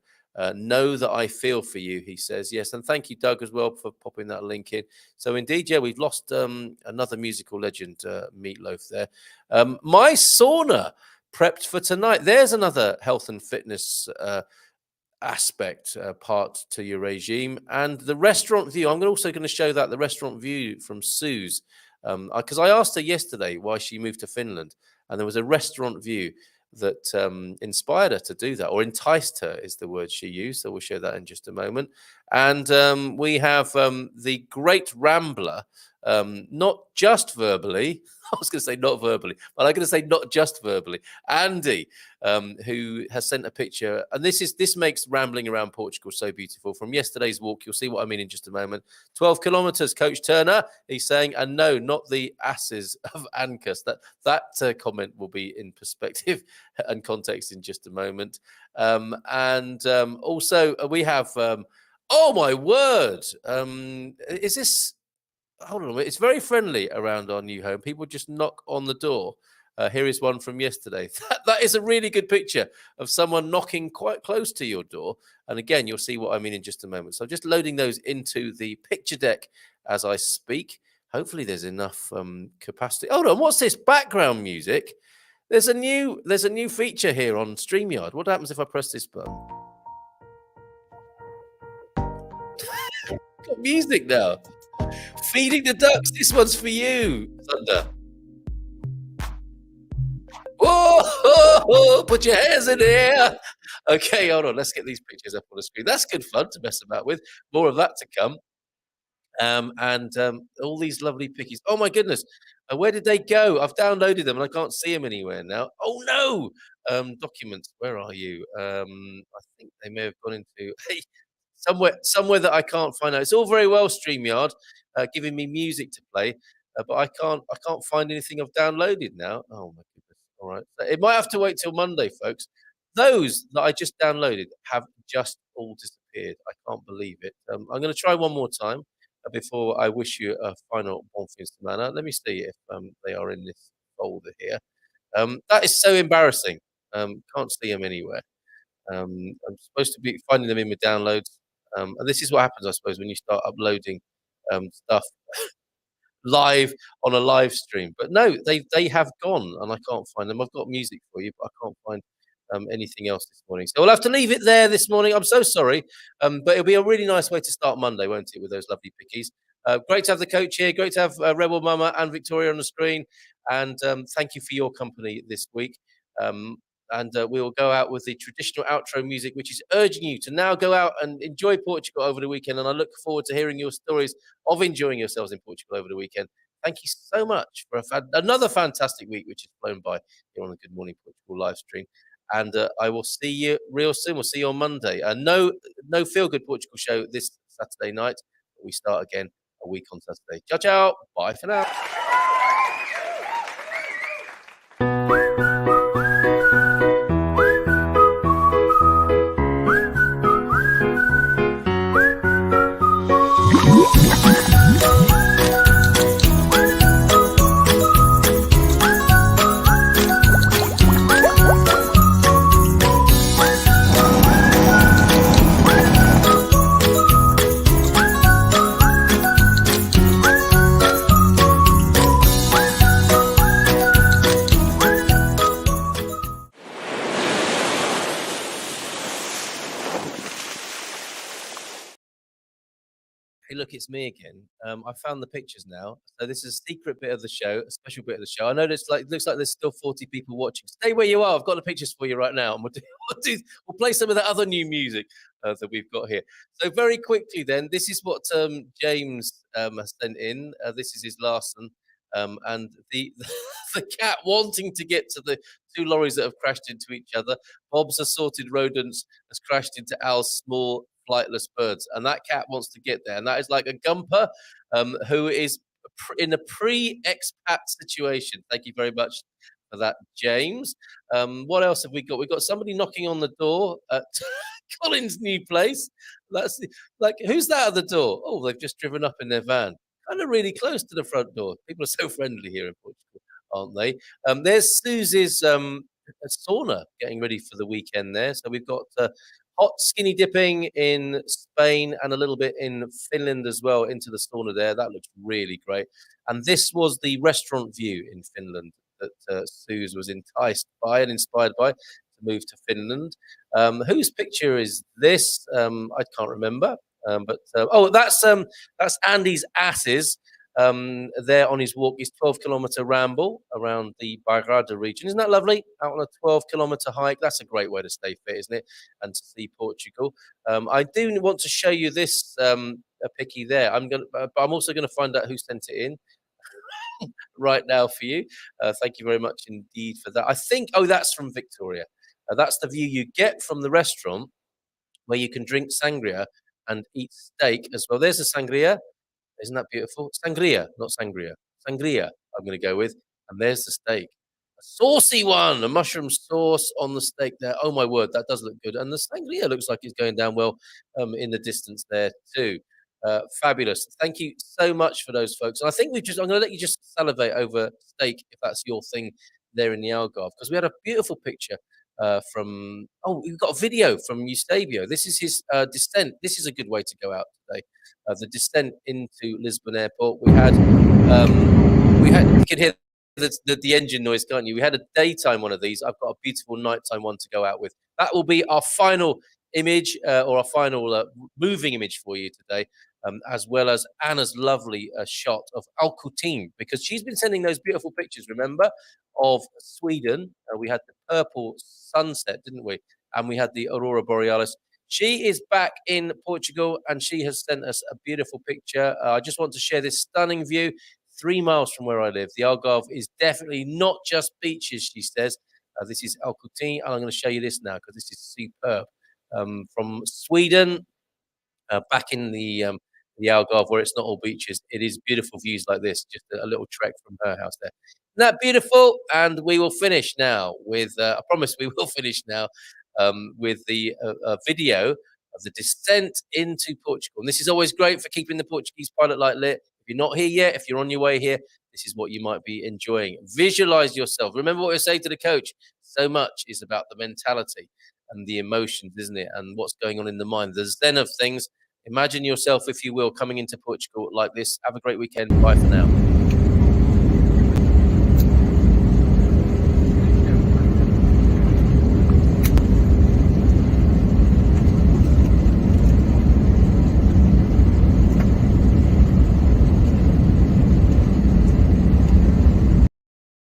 Know that I feel for you, he says. Yes, and thank you, Doug, as well, for popping that link in. So indeed, yeah, we've lost another musical legend, Meatloaf there. My sauna prepped for tonight. There's another health and fitness aspect part to your regime. And the restaurant view, I'm also going to show that, the restaurant view from Sue's, because I asked her yesterday why she moved to Finland, and there was a restaurant view that inspired her to do that, or enticed her is the word she used. So we'll show that in just a moment. And we have the great Rambler, not just verbally, I was going to say not verbally, but I'm going to say not just verbally, Andy, who has sent a picture. And this makes rambling around Portugal so beautiful. From yesterday's walk, you'll see what I mean in just a moment. 12 kilometers, Coach Turner, he's saying, and no, not the asses of Ancus. That comment will be in perspective and context in just a moment. Also, we have, oh my word, is this... Hold on a minute. It's very friendly around our new home. People just knock on the door. Here is one from yesterday. That is a really good picture of someone knocking quite close to your door. And again, you'll see what I mean in just a moment. So I'm just loading those into the picture deck as I speak. Hopefully there's enough capacity. Hold on, what's this background music? There's a new feature here on StreamYard. What happens if I press this button? Got music now. Feeding the ducks. This one's for you, Thunder. Whoa! Put your hands in the air. Okay, hold on. Let's get these pictures up on the screen. That's good fun to mess about with. More of that to come. All these lovely pickies. Oh my goodness. Where did they go? I've downloaded them and I can't see them anywhere now. Oh no! Documents. Where are you? I think they may have gone into somewhere that I can't find out. It's all very well, StreamYard, giving me music to play, but I can't find anything I've downloaded now. Oh my goodness! All right, so it might have to wait till Monday, folks. Those that I just downloaded have just all disappeared. I can't believe it. I'm going to try one more time before I wish you a final bon fin de semana. Let me see if they are in this folder here. That is so embarrassing. Can't see them anywhere. I'm supposed to be finding them in my downloads. And this is what happens, I suppose, when you start uploading stuff live on a live stream. But no, they have gone, and I can't find them. I've got music for you, but I can't find anything else this morning. So we'll have to leave it there this morning. I'm so sorry, but it'll be a really nice way to start Monday, won't it, with those lovely pickies. Great to have the coach here. Great to have Rebel Mama and Victoria on the screen. And thank you for your company this week. And we will go out with the traditional outro music, which is urging you to now go out and enjoy Portugal over the weekend. And I look forward to hearing your stories of enjoying yourselves in Portugal over the weekend. Thank you so much for another fantastic week, which has flown by here on the Good Morning Portugal live stream. And I will see you real soon. We'll see you on Monday. No Feel Good Portugal show this Saturday night. We start again a week on Saturday. Ciao, ciao. Bye for now. look, it's me again. I found the pictures now. So this is a secret bit of the show, a special bit of the show. I know it looks like there's still 40 people watching. Stay where you are. I've got the pictures for you right now. And we'll play some of the other new music that we've got here. So very quickly then, this is what James has sent in. This is his last one. And the cat wanting to get to the 2 lorries that have crashed into each other. Bob's assorted rodents has crashed into Al's small flightless birds, and that cat wants to get there. And that is like a Gumper who is in a pre-expat situation. Thank you very much for that, James. What else have we got? We've got somebody knocking on the door at Colin's new place. That's like, who's that at the door? Oh, they've just driven up in their van. Kind of really close to the front door. People are so friendly here in Portugal, aren't they? There's Susie's sauna getting ready for the weekend there. So we've got hot skinny dipping in Spain and a little bit in Finland as well into the sauna there. That looks really great. And this was the restaurant view in Finland that Suze was enticed by and inspired by to move to Finland. Whose picture is this? I can't remember. That's Andy's asses there on his walk, his 12-kilometer ramble around the Bairrada region. Isn't that lovely? Out on a 12-kilometer hike. That's a great way to stay fit, isn't it? And to see Portugal. I do want to show you this a picky there. But I'm also going to find out who sent it in right now for you. Thank you very much indeed for that. I think, that's from Victoria. That's the view you get from the restaurant where you can drink sangria and eat steak as well. There's the sangria. Isn't that beautiful? Sangria, not sangria. Sangria, I'm going to go with. And there's the steak. A saucy one, a mushroom sauce on the steak there. Oh, my word, that does look good. And the sangria looks like it's going down well in the distance there too. Fabulous. Thank you so much for those folks. And I think I'm going to let you just salivate over steak, if that's your thing there in the Algarve, because we had a beautiful picture we've got a video from Eusebio. This is his descent. This is a good way to go out today. The descent into Lisbon Airport. You can hear the engine noise, can't you? We had a daytime one of these. I've got a beautiful nighttime one to go out with. That will be our final image or our final moving image for you today. As well as Anna's lovely shot of Alcutin, because she's been sending those beautiful pictures, remember, of Sweden. We had the purple sunset, didn't we? And we had the Aurora Borealis. She is back in Portugal, and she has sent us a beautiful picture. I just want to share this stunning view 3 miles from where I live. The Algarve is definitely not just beaches, she says. This is Alcutin, and I'm going to show you this now because this is superb. From Sweden, back in the Algarve, where it's not all beaches, it is beautiful views like this. Just a little trek from her house there. Isn't that beautiful? And we will finish now with, I promise we will finish now with the video of the descent into Portugal. And this is always great for keeping the Portuguese pilot light lit. If you're not here yet, if you're on your way here, this is what you might be enjoying. Visualize yourself. Remember what I say to the coach. So much is about the mentality and the emotions, isn't it? And what's going on in the mind. The zen of things. Imagine yourself, if you will, coming into Portugal like this. Have a great weekend. Bye for now.